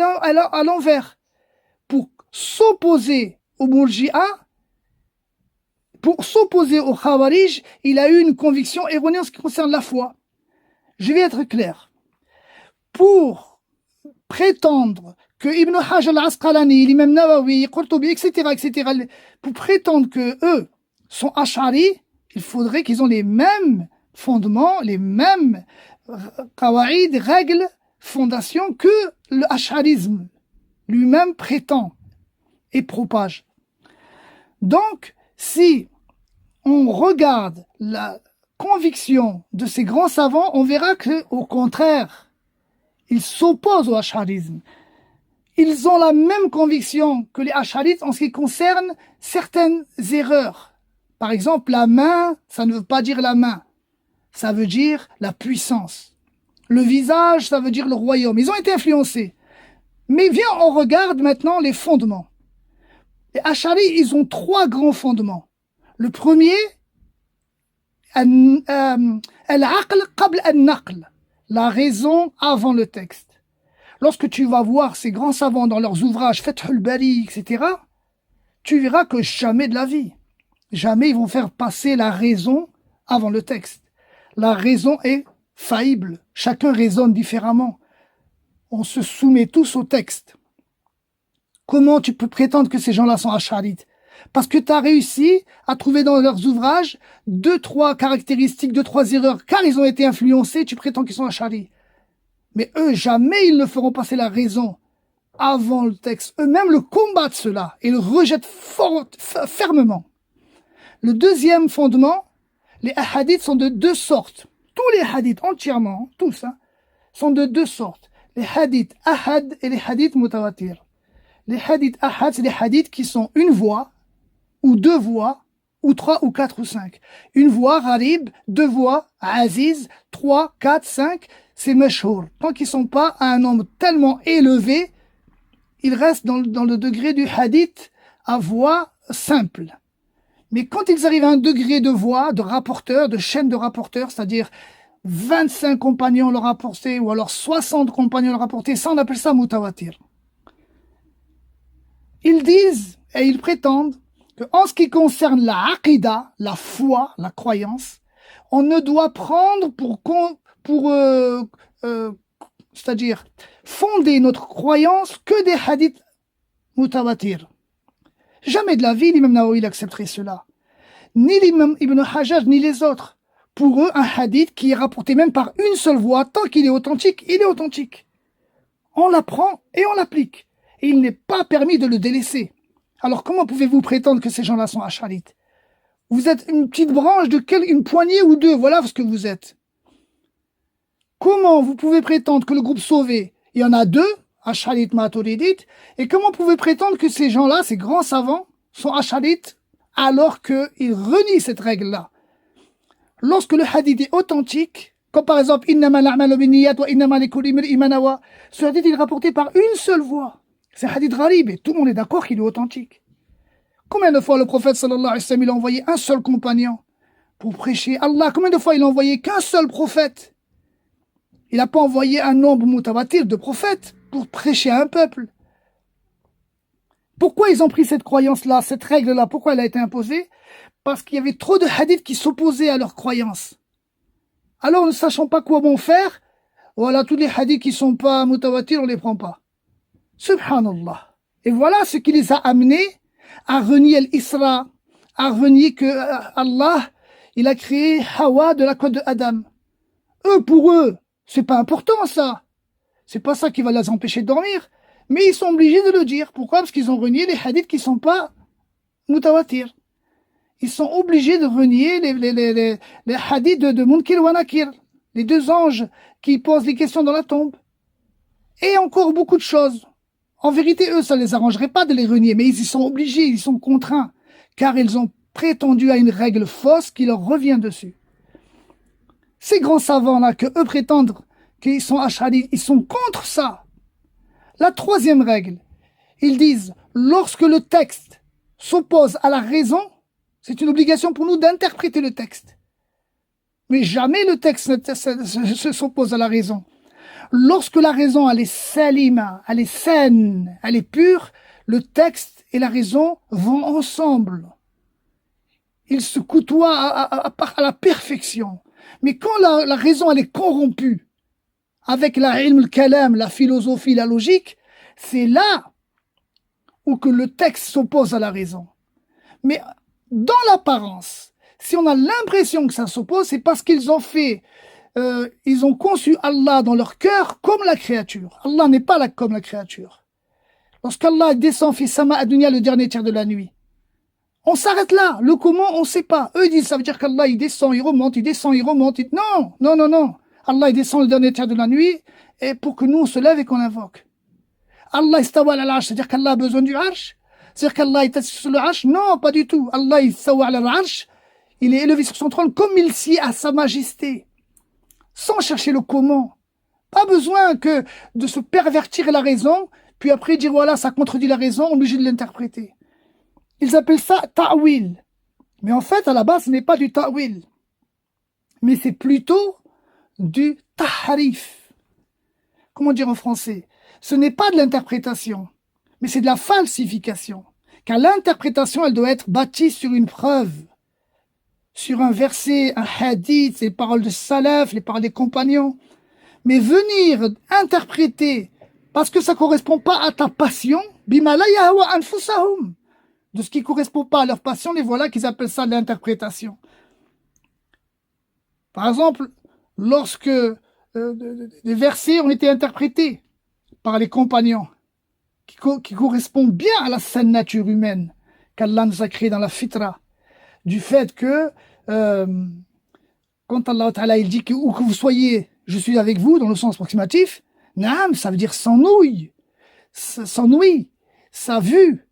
A: l'envers. Pour s'opposer aux Murji'a, pour s'opposer aux Khawarij, il a eu une conviction erronée en ce qui concerne la foi. Je vais être clair. Pour prétendre que Ibn Hajar al-Asqalani, l'imam Nawawi, Qurtubi, etc., pour prétendre que eux sont Ash'ari, il faudrait qu'ils ont les mêmes fondements, les mêmes qawaïd, règles, fondations que le ash'arisme lui-même prétend et propage. Donc, si on regarde la conviction de ces grands savants, on verra qu'au contraire, ils s'opposent au ash'arisme. Ils ont la même conviction que les ash'arites en ce qui concerne certaines erreurs. Par exemple, la main, ça ne veut pas dire la main. Ça veut dire la puissance. Le visage, ça veut dire le royaume. Ils ont été influencés. Mais viens, on regarde maintenant les fondements. Les Ash'ari, ils ont 3 grands fondements. Le premier, al-aql qabl al-naql, la raison avant le texte. Lorsque tu vas voir ces grands savants dans leurs ouvrages, Fath al-Bari, etc., tu verras que jamais de la vie, jamais ils vont faire passer la raison avant le texte. La raison est faillible. Chacun raisonne différemment. On se soumet tous au texte. Comment tu peux prétendre que ces gens-là sont ash'arites? Parce que tu as réussi à trouver dans leurs ouvrages 2-3 caractéristiques, 2-3 erreurs, car ils ont été influencés, tu prétends qu'ils sont ash'ari. Mais eux, jamais ils ne feront passer la raison avant le texte. Eux-mêmes le combattent cela et le rejettent fermement. Le deuxième fondement, les hadiths sont de 2 sortes. Tous les hadiths entièrement, tous, sont de 2 sortes. Les hadiths ahad et les hadiths mutawatir. Les hadiths ahad, c'est les hadiths qui sont une voix, ou 2 voix, ou 3 ou 4 ou 5. Une voix, gharib, 2 voix, aziz, 3, 4, 5, c'est mashhour. Tant qu'ils ne sont pas à un nombre tellement élevé, ils restent dans le degré du hadith à voix simple. Mais quand ils arrivent à un degré de voix, de rapporteur, de chaîne de rapporteurs, c'est-à-dire 25 compagnons l'ont rapporté, ou alors 60 compagnons l'ont rapporté, ça on appelle ça mutawatir. Ils disent et ils prétendent qu'en ce qui concerne la aqida, la foi, la croyance, on ne doit prendre c'est-à-dire fonder notre croyance que des hadiths mutawatir. Jamais de la vie l'imam Nawawi accepterait cela. Ni l'imam Ibn Hajar, ni les autres. Pour eux, un hadith qui est rapporté même par une seule voix, tant qu'il est authentique, il est authentique. On l'apprend et on l'applique. Et il n'est pas permis de le délaisser. Alors comment pouvez-vous prétendre que ces gens-là sont ash'arites? Vous êtes une petite branche de une poignée ou 2, voilà ce que vous êtes. Comment vous pouvez prétendre que le groupe sauvé, il y en a 2, ash'arites, maturidites, et comment vous pouvez prétendre que ces gens-là, ces grands savants, sont ash'arites alors qu'ils renient cette règle-là? Lorsque le hadith est authentique, comme par exemple innama al-a'malu binniyat wa innama likulli imri'in ma nawa, ce hadith est rapporté par une seule voix. C'est un hadith gharib et tout le monde est d'accord qu'il est authentique. Combien de fois le prophète sallallahu alayhi wa sallam, il a envoyé un seul compagnon pour prêcher Allah? Combien de fois il a envoyé qu'un seul prophète? Il n'a pas envoyé un nombre mutawatir de prophètes pour prêcher à un peuple. Pourquoi ils ont pris cette croyance-là, cette règle-là? Pourquoi elle a été imposée? Parce qu'il y avait trop de hadiths qui s'opposaient à leur croyance. Alors, ne sachant pas quoi bon faire, voilà, tous les hadiths qui sont pas mutawatir, on les prend pas. Subhanallah. Et voilà ce qui les a amenés à renier l'Isra, à renier que Allah, il a créé Hawa de la côte de Adam. Pour eux, c'est pas important ça. C'est pas ça qui va les empêcher de dormir. Mais ils sont obligés de le dire. Pourquoi? Parce qu'ils ont renié les hadiths qui sont pas mutawatir. Ils sont obligés de renier les hadiths de Munkir wa Nakir, les deux anges qui posent des questions dans la tombe. Et encore beaucoup de choses. En vérité, eux, ça les arrangerait pas de les renier, mais ils y sont obligés, ils sont contraints, car ils ont prétendu à une règle fausse qui leur revient dessus. Ces grands savants-là, que eux prétendent qu'ils sont ash'ari, ils sont contre ça. La troisième règle, ils disent, lorsque le texte s'oppose à la raison, c'est une obligation pour nous d'interpréter le texte. Mais jamais le texte ne s'oppose à la raison. Lorsque la raison, elle est salima, elle est saine, elle est pure, le texte et la raison vont ensemble. Ils se côtoient à la perfection. Mais quand la raison, elle est corrompue, avec la ilm al-kalam, la philosophie, la logique, c'est là où que le texte s'oppose à la raison. Mais dans l'apparence, si on a l'impression que ça s'oppose, c'est parce qu'ils ont fait, ils ont conçu Allah dans leur cœur comme la créature. Allah n'est pas là comme la créature. Lorsqu'Allah descend fi sama ad-dunya le dernier tiers de la nuit, on s'arrête là. Le comment, on ne sait pas. Eux disent, ça veut dire qu'Allah il descend, il remonte, il descend, il remonte. Non, non, non, non. Allah il descend le dernier tiers de la nuit et pour que nous on se lève et qu'on l'invoque. Allah istawa al-arsh, c'est-à-dire qu'Allah a besoin du arsh. C'est-à-dire qu'Allah est assis sur le arsh. Non, pas du tout. Allah istawa al-arsh, il est élevé sur son trône comme il s'y est à sa majesté. Sans chercher le comment. Pas besoin que de se pervertir la raison, puis après dire voilà, ça contredit la raison, on est obligé de l'interpréter. Ils appellent ça ta'wil. Mais en fait, à la base, ce n'est pas du ta'wil. Mais c'est plutôt du tahrif. Comment dire en français? Ce n'est pas de l'interprétation, mais c'est de la falsification. Car l'interprétation, elle doit être bâtie sur une preuve, sur un verset, un hadith, les paroles de salaf, les paroles des compagnons. Mais venir interpréter, parce que ça ne correspond pas à ta passion, bima la yahwa anfusahum, de ce qui ne correspond pas à leur passion, les voilà qu'ils appellent ça de l'interprétation. Par exemple, lorsque des versets ont été interprétés par les compagnons, qui correspondent bien à la saine nature humaine qu'Allah nous a créée dans la fitra, du fait que quand Allah Ta'ala il dit que où que vous soyez, je suis avec vous, dans le sens approximatif, naam, ça veut dire sans nouille, sa vue,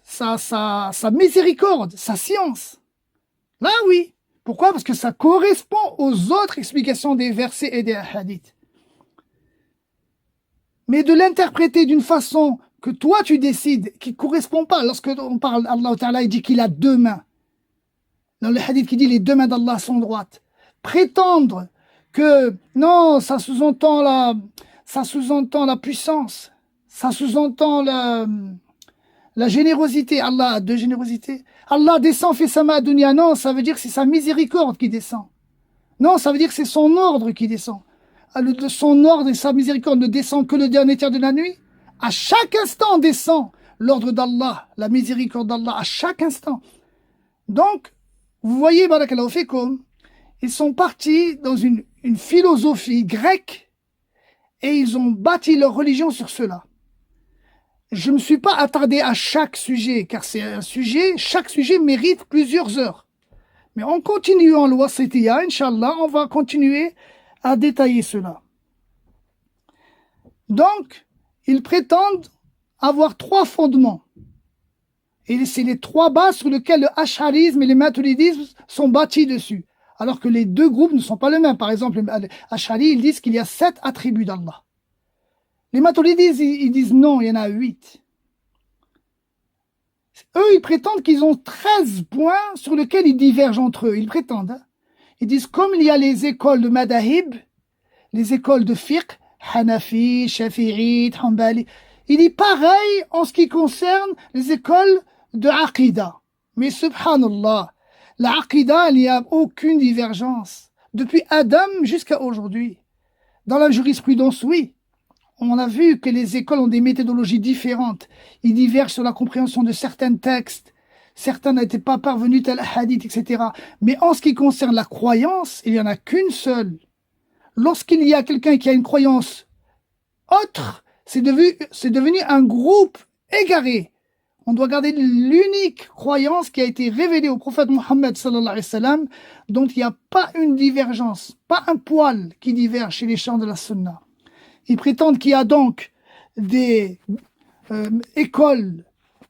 A: sa miséricorde, sa science. Là oui. Pourquoi? Parce que ça correspond aux autres explications des versets et des hadiths. Mais de l'interpréter d'une façon que toi tu décides, qui ne correspond pas, lorsque on parle, Allah Ta'ala, il dit qu'il a deux mains. Dans le hadith qui dit les deux mains d'Allah sont droites. Prétendre que non, ça sous-entend la puissance, ça sous-entend la générosité. Allah a deux générosités. Allah descend fait sama dunya. Non, ça veut dire que c'est sa miséricorde qui descend. Non, ça veut dire que c'est son ordre qui descend. Son ordre et sa miséricorde ne descend que le dernier tiers de la nuit. À chaque instant descend l'ordre d'Allah, la miséricorde d'Allah, à chaque instant. Donc, vous voyez, barakallahu fikum, ils sont partis dans une philosophie grecque et ils ont bâti leur religion sur cela. Je ne me suis pas attardé à chaque sujet, car c'est un sujet, chaque sujet mérite plusieurs heures. Mais en continuant le wasitiya, Inch'Allah, on va continuer à détailler cela. Donc, ils prétendent avoir trois fondements. Et c'est les trois bases sur lesquelles le ash'arisme et le maturidisme sont bâtis dessus. Alors que les deux groupes ne sont pas les mêmes. Par exemple, les ash'ari, ils disent qu'il y a 7 attributs d'Allah. Les maturidis, ils disent non, il y en a 8. Eux, ils prétendent qu'ils ont 13 points sur lesquels ils divergent entre eux. Ils prétendent. Hein. Ils disent, comme il y a les écoles de Madahib, les écoles de fiqh, Hanafi, Shafi'i, Hanbali, il est pareil en ce qui concerne les écoles de Aqidah. Mais subhanallah, la Aqidah, il n'y a aucune divergence. Depuis Adam jusqu'à aujourd'hui. Dans la jurisprudence, oui. On a vu que les écoles ont des méthodologies différentes. Ils divergent sur la compréhension de certains textes. Certains n'étaient pas parvenus tel hadith, etc. Mais en ce qui concerne la croyance, il n'y en a qu'une seule. Lorsqu'il y a quelqu'un qui a une croyance autre, c'est devenu un groupe égaré. On doit garder l'unique croyance qui a été révélée au prophète Mohammed sallallahu alayhi wa sallam, dont il n'y a pas une divergence, pas un poil qui diverge chez les chants de la sunna. Ils prétendent qu'il y a donc des écoles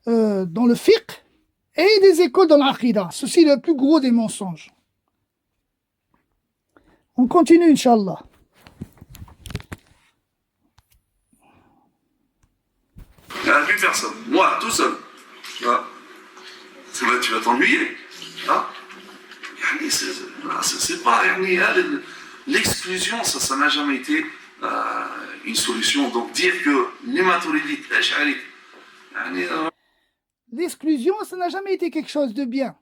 A: dans le fiqh et des écoles dans l'aqidah. Ceci est le plus gros des mensonges. On continue, Inch'Allah.
B: Il n'y a plus personne. Moi, tout seul. Voilà. Là, tu vas t'ennuyer. Hein? C'est pas... L'exclusion, ça n'a jamais été une solution. Donc dire que les maturidites,
A: l'exclusion, ça n'a jamais été quelque chose de bien.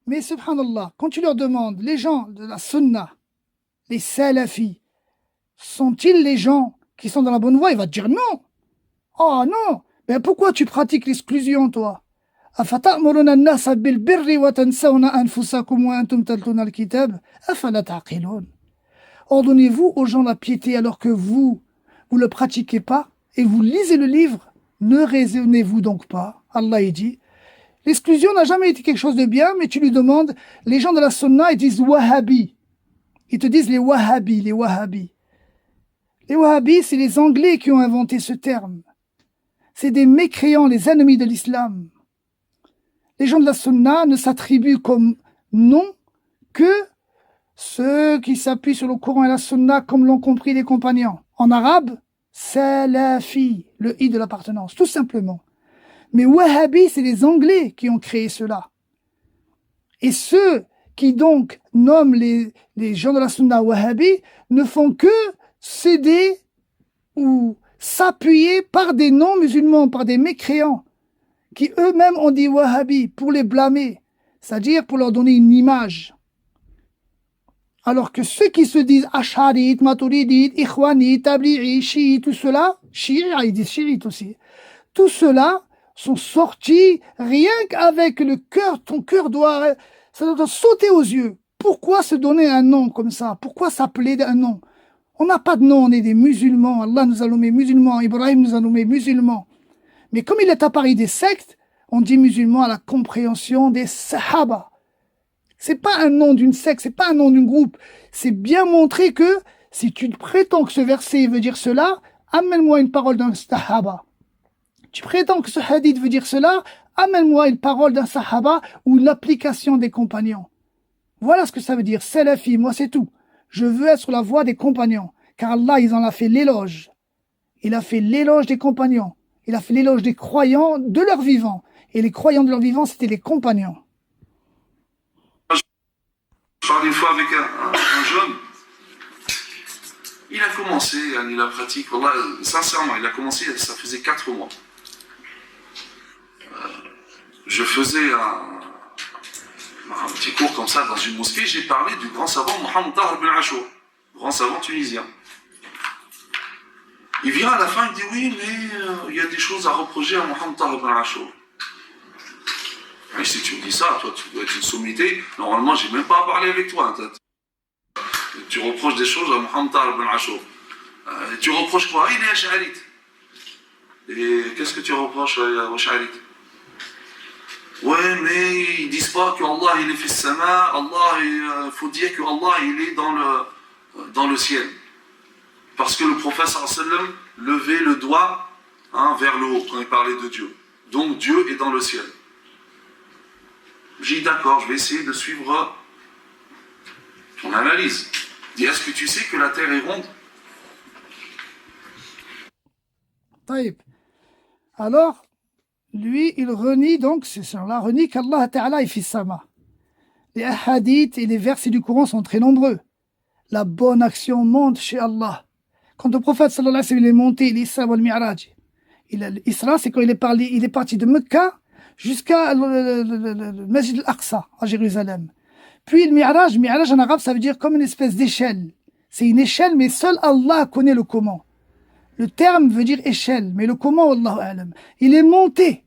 A: Mais subhanallah, quand tu leur demandes, les gens de la sunna, les salafis, sont-ils les gens qui sont dans la bonne voie? Il va te dire non. Oh non, mais pourquoi tu pratiques l'exclusion, toi? أفتأمرون الناس بالبر وتنسون أنفسكم وأنتم تتلون الكتاب أفلا تعقلون. Ordonnez-vous aux gens la piété alors que vous ne le pratiquez pas et vous lisez le livre. Ne raisonnez-vous donc pas? Allah il dit. L'exclusion n'a jamais été quelque chose de bien, mais tu lui demandes, les gens de la sunna, ils disent wahhabi. Ils te disent les wahhabis, les wahhabis. Les wahhabis, c'est les Anglais qui ont inventé ce terme. C'est des mécréants, les ennemis de l'islam. Les gens de la sunna ne s'attribuent comme nom que ceux qui s'appuient sur le Coran et la sunna comme l'ont compris les compagnons. En arabe, salafi, le i de l'appartenance, tout simplement. Mais wahhabi, c'est les Anglais qui ont créé cela. Et ceux qui donc nomment les gens de la sunna wahhabi ne font que céder ou s'appuyer par des non-musulmans, par des mécréants, qui eux-mêmes ont dit wahhabi pour les blâmer, c'est-à-dire pour leur donner une image. Alors que ceux qui se disent ash'arites, maturidites, ikhwanites, tabli'i, chiites, tout cela, ils disent chiites aussi, tout cela sont sortis rien qu'avec le cœur, ton cœur ça doit sauter aux yeux. Pourquoi se donner un nom comme ça? Pourquoi s'appeler un nom? On n'a pas de nom, on est des musulmans, Allah nous a nommés musulmans, Ibrahim nous a nommés musulmans. Mais comme il est apparu des sectes, on dit musulmans à la compréhension des sahaba. C'est pas un nom d'une secte, c'est pas un nom d'un groupe. C'est bien montrer que si tu prétends que ce verset veut dire cela, amène-moi une parole d'un sahaba. Tu prétends que ce hadith veut dire cela, amène-moi une parole d'un sahaba ou l'application des compagnons. Voilà ce que ça veut dire. Salafi, moi c'est tout. Je veux être sur la voie des compagnons. Car Allah, il en a fait l'éloge. Il a fait l'éloge des compagnons. Il a fait l'éloge des croyants de leur vivant. Et les croyants de leur vivant, c'était les compagnons.
B: Je parlais une fois avec un jeune. Il a commencé, il a pratiqué, sincèrement, il a commencé, ça faisait 4 mois. Je faisais un petit cours comme ça dans une mosquée, j'ai parlé du grand savant Mohammed Tahir ibn Ashur, grand savant tunisien. Il vient à la fin, il dit oui, mais il y a des choses à reprocher à Mohammed Tahir ibn Ashur. Et si tu me dis ça, toi tu dois être une sommité, normalement j'ai même pas à parler avec toi. Tu reproches des choses à Mohammed Tahir ibn Ashur. Tu reproches quoi? Il est ash'arite. Et qu'est-ce que tu reproches aux ash'arites? Ouais, mais ils disent pas que Allah il est fils sama, Allah, il faut dire que Allah il est dans le ciel. Parce que le prophète sallam levait le doigt vers le haut quand il parlait de Dieu. Donc Dieu est dans le ciel. J'ai dit d'accord, je vais essayer de suivre ton analyse. Il dit, est-ce que tu sais que la terre est ronde?
A: Taïb. Alors, lui, il renie donc, c'est cela, renie qu'Allah Ta'ala est fils sama. Les hadiths et les versets du Coran sont très nombreux. La bonne action monte chez Allah. Quand le prophète sallallahu alayhi wa sallam est monté, l'Isra wal Mi'raj, l'Isra, c'est quand il est parti de Mecca jusqu'à le Masjid al-Aqsa, à Jérusalem. Puis le Mi'raj en arabe, ça veut dire comme une espèce d'échelle. C'est une échelle, mais seul Allah connaît le comment. Le terme veut dire échelle, mais le comment, Allahu a'lam. Il est monté.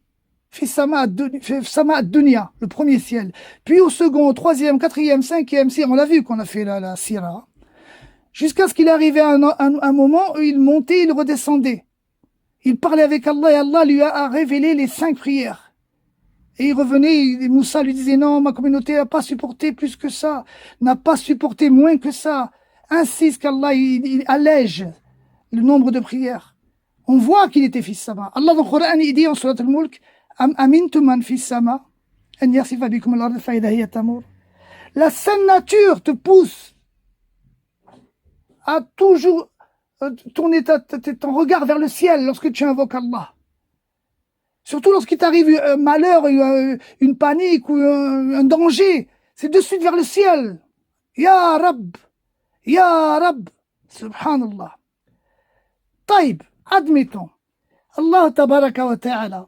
A: Fi sama ad-dunya, le premier ciel. Puis au second, au troisième, quatrième, cinquième ciel, on l'a vu qu'on a fait la sira. Jusqu'à ce qu'il arrivait à un moment où il montait, il redescendait. Il parlait avec Allah et Allah lui a révélé les 5 prières. Et il revenait, et Moussa lui disait non, ma communauté n'a pas supporté plus que ça, n'a pas supporté moins que ça. Insiste qu'Allah il allège le nombre de prières. On voit qu'il était fils sama. Allah dans le Coran il dit en surat al-Mulk Amintum man fis sama an yasifa bikum al-ard fa idha hiya tamur. La saine nature te pousse à toujours tourner ton regard vers le ciel lorsque tu invoques Allah. Surtout lorsqu'il t'arrive un malheur, une panique ou un danger, c'est de suite vers le ciel. Ya Rab, Ya Rab, subhanallah. Taïb, admettons, Allah tabaraka wa ta'ala.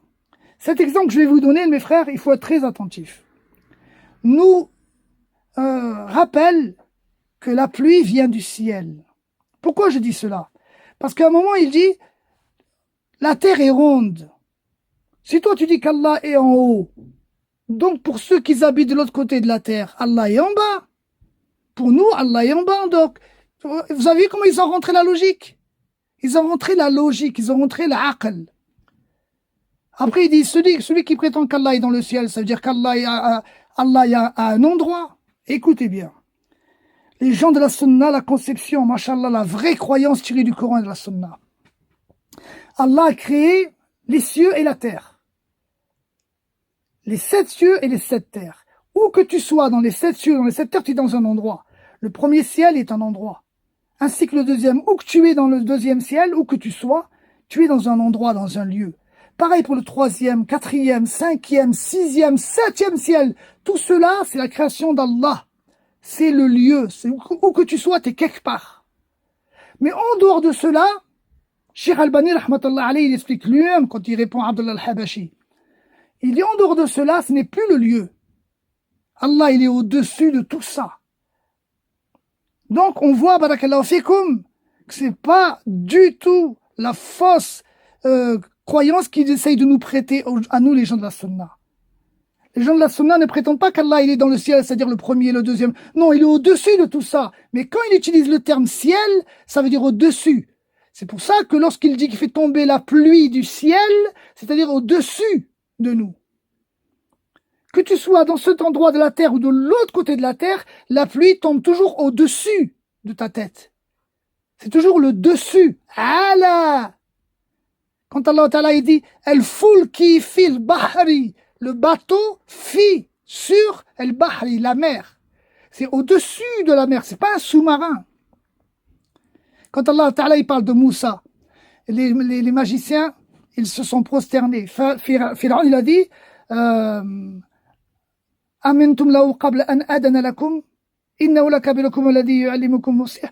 A: Cet exemple que je vais vous donner, mes frères, il faut être très attentif. Nous rappelle que la pluie vient du ciel. Pourquoi je dis cela? Parce qu'à un moment, il dit, la terre est ronde. Si toi tu dis qu'Allah est en haut, donc pour ceux qui habitent de l'autre côté de la terre, Allah est en bas. Pour nous, Allah est en bas. Donc, vous avez vu comment ils ont rentré la logique? Ils ont rentré la logique, ils ont rentré l'aql. Après, il dit, celui qui prétend qu'Allah est dans le ciel, ça veut dire qu'Allah est à un endroit. Écoutez bien. Les gens de la sunna, la conception, mashallah, la vraie croyance tirée du Coran et de la sunna. Allah a créé les cieux et la terre. Les 7 cieux et les 7 terres. Où que tu sois dans les 7 cieux, dans les 7 terres, tu es dans un endroit. Le premier ciel est un endroit. Ainsi que le deuxième. Où que tu es dans le deuxième ciel, où que tu sois, tu es dans un endroit, dans un lieu. Pareil pour le 3e, 4e, 5e, 6e, 7e ciel. Tout cela, c'est la création d'Allah. C'est le lieu. Où que tu sois, tu es quelque part. Mais en dehors de cela, Cheikh Albani, rahmatullah alayhi, il explique lui-même quand il répond à Abdullah al-Habashi. Il dit en dehors de cela, ce n'est plus le lieu. Allah, il est au-dessus de tout ça. Donc, on voit, barakallahu fikum, que c'est pas du tout la fausse croyance qu'ils essayent de nous prêter à nous, les gens de la sunna. Les gens de la sunna ne prétendent pas qu'Allah, il est dans le ciel, c'est-à-dire le premier, le deuxième. Non, il est au-dessus de tout ça. Mais quand il utilise le terme ciel, ça veut dire au-dessus. C'est pour ça que lorsqu'il dit qu'il fait tomber la pluie du ciel, c'est-à-dire au-dessus de nous. Que tu sois dans cet endroit de la terre ou de l'autre côté de la terre, la pluie tombe toujours au-dessus de ta tête. C'est toujours le dessus. Allah. Quand Allah Ta'ala il dit « El-fulki fil bahri » le bateau fit sur el-bahri, la mer. C'est au-dessus de la mer, c'est pas un sous-marin. Quand Allah Ta'ala il parle de Moussa, les magiciens, ils se sont prosternés. Pharaon il a dit Amintum lahu qabla an adana lakum innahu lakabirukum alladhi yu'allimukum as-sihr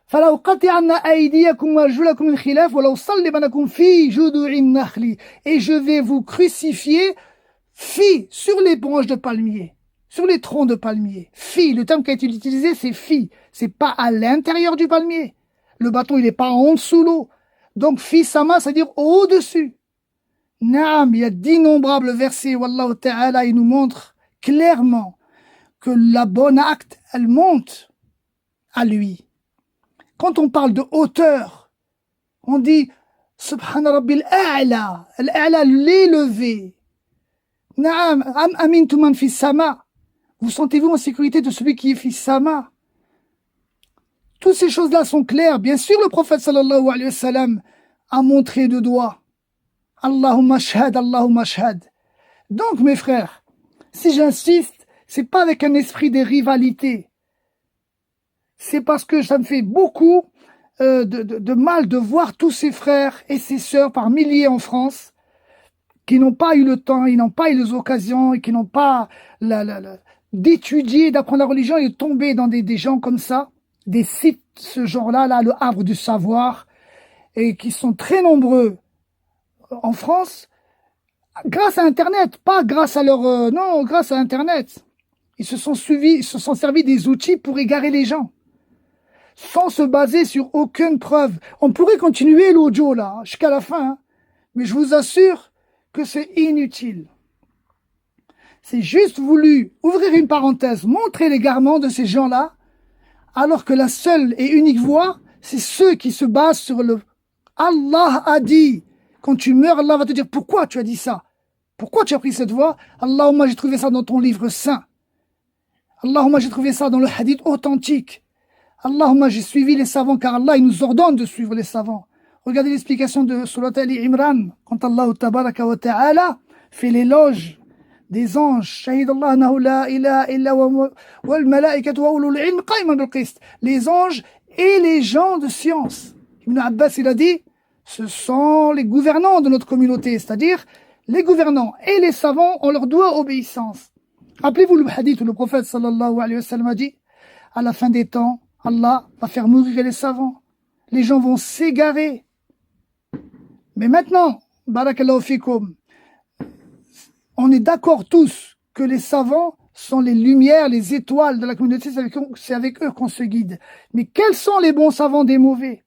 A: فلو قطعن أيديكم وأرجلكم من خلاف ولو صلبنكم في جذوع النخل et je vais vous crucifier sur les branches de palmier, sur les troncs de palmier. Le terme qui a été utilisé c'est c'est pas à l'intérieur du palmier. Le bâton il est pas en dessous l'eau. Donc sama, c'est-à-dire au-dessus. Naam, il y a d'innombrables versets où Allah Ta'ala il nous montre clairement que la bonne acte elle monte à lui. Quand on parle de hauteur, on dit Subhana Rabbil A'la, Al-A'la l'élevé. Naam, amintum man fis sama. Vous sentez-vous en sécurité de celui qui est fils sama? Toutes ces choses-là sont claires. Bien sûr, le prophète sallallahu alayhi wa sallam a montré de doigt. Allahumma shahad, Allahumma shahad. Donc, mes frères, si j'insiste, c'est pas avec un esprit de rivalité. C'est parce que ça me fait beaucoup de mal de voir tous ces frères et ces sœurs par milliers en France qui n'ont pas eu le temps, ils n'ont pas eu les occasions, et qui n'ont pas d'étudier, d'apprendre la religion, et de tomber dans des gens comme ça, des sites, ce genre-là, là, le havre du savoir, et qui sont très nombreux en France, grâce à Internet, pas grâce à leur... non, grâce à Internet. Ils se sont servis des outils pour égarer les gens, sans se baser sur aucune preuve. On pourrait continuer l'audio, là, jusqu'à la fin, hein, mais je vous assure que c'est inutile. C'est juste voulu ouvrir une parenthèse, montrer l'égarement de ces gens-là, alors que la seule et unique voie, c'est ceux qui se basent sur le Allah a dit. Quand tu meurs, Allah va te dire pourquoi tu as dit ça. Pourquoi tu as pris cette voie? Allahumma, j'ai trouvé ça dans ton livre saint. Allahumma, j'ai trouvé ça dans le hadith authentique. Allahumma, j'ai suivi les savants, car Allah, il nous ordonne de suivre les savants. Regardez l'explication de Surat Ali Imran, quand Allah tabaraka wa ta'ala fait l'éloge des anges. Shahid Allah annahu la ilaha illa wal malaikatu wa ulul ilm qayman bil qist. Les anges et les gens de science. Ibn Abbas, il a dit, ce sont les gouvernants de notre communauté, c'est-à-dire les gouvernants et les savants, on leur doit obéissance. Rappelez-vous le hadith où le prophète sallallahu alayhi wa sallam a dit, à la fin des temps, Allah va faire mourir les savants. Les gens vont s'égarer. Mais maintenant, barakallahu fikum, on est d'accord tous que les savants sont les lumières, les étoiles de la communauté, c'est avec eux qu'on se guide. Mais quels sont les bons savants des mauvais?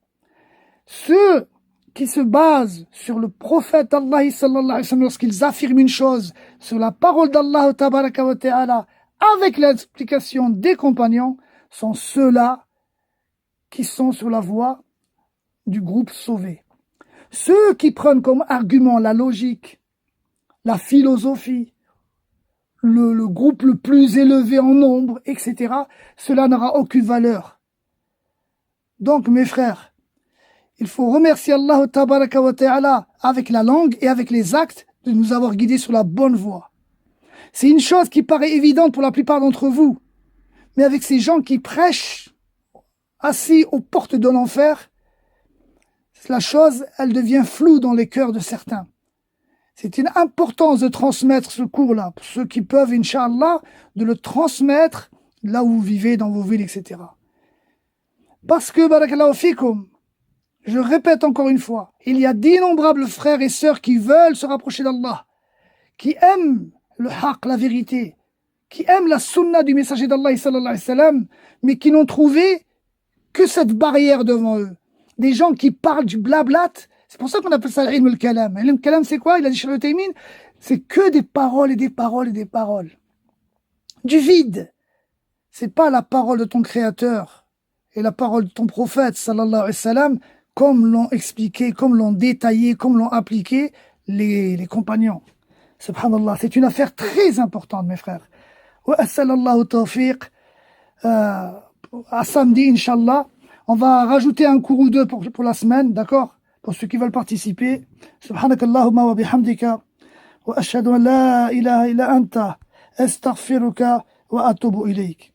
A: Ceux qui se basent sur le prophète Allah sallallahu alayhi wa sallam lorsqu'ils affirment une chose, sur la parole d'Allah tabaraka wa ta'ala, avec l'explication des compagnons, sont ceux-là qui sont sur la voie du groupe sauvé. Ceux qui prennent comme argument la logique, la philosophie, le groupe le plus élevé en nombre, etc., cela n'aura aucune valeur. Donc, mes frères, il faut remercier Allah tabaraka wa ta'ala avec la langue et avec les actes de nous avoir guidés sur la bonne voie. C'est une chose qui paraît évidente pour la plupart d'entre vous, mais avec ces gens qui prêchent assis aux portes de l'enfer, la chose, elle devient floue dans les cœurs de certains. C'est une importance de transmettre ce cours-là, pour ceux qui peuvent, Inch'Allah, de le transmettre là où vous vivez, dans vos villes, etc. Parce que, barakallahu fikum, je répète encore une fois, il y a d'innombrables frères et sœurs qui veulent se rapprocher d'Allah, qui aiment le haqq, la vérité, qui aiment la sunna du messager d'Allah, sallallahu alayhi wa sallam, mais qui n'ont trouvé que cette barrière devant eux. Des gens qui parlent du blablat, c'est pour ça qu'on appelle ça l'ilm al-kalam. L'ilm al-kalam, c'est quoi? Il a dit Cheikh Al-Uthaymeen, c'est que des paroles et des paroles et des paroles. Du vide. C'est pas la parole de ton créateur et la parole de ton prophète, sallallahu alayhi wa sallam, comme l'ont expliqué, comme l'ont détaillé, comme l'ont appliqué les compagnons. Subhanallah, c'est une affaire très importante, mes frères. Wa sallallahu tawfiq. À samedi, Inch'Allah. On va rajouter un cours ou deux pour la semaine, d'accord? Pour ceux qui veulent participer. Subhanakallahumma wa bihamdika. Wa ashhadu an la ilaha illa anta. Astaghfiruka wa atubu ilayk.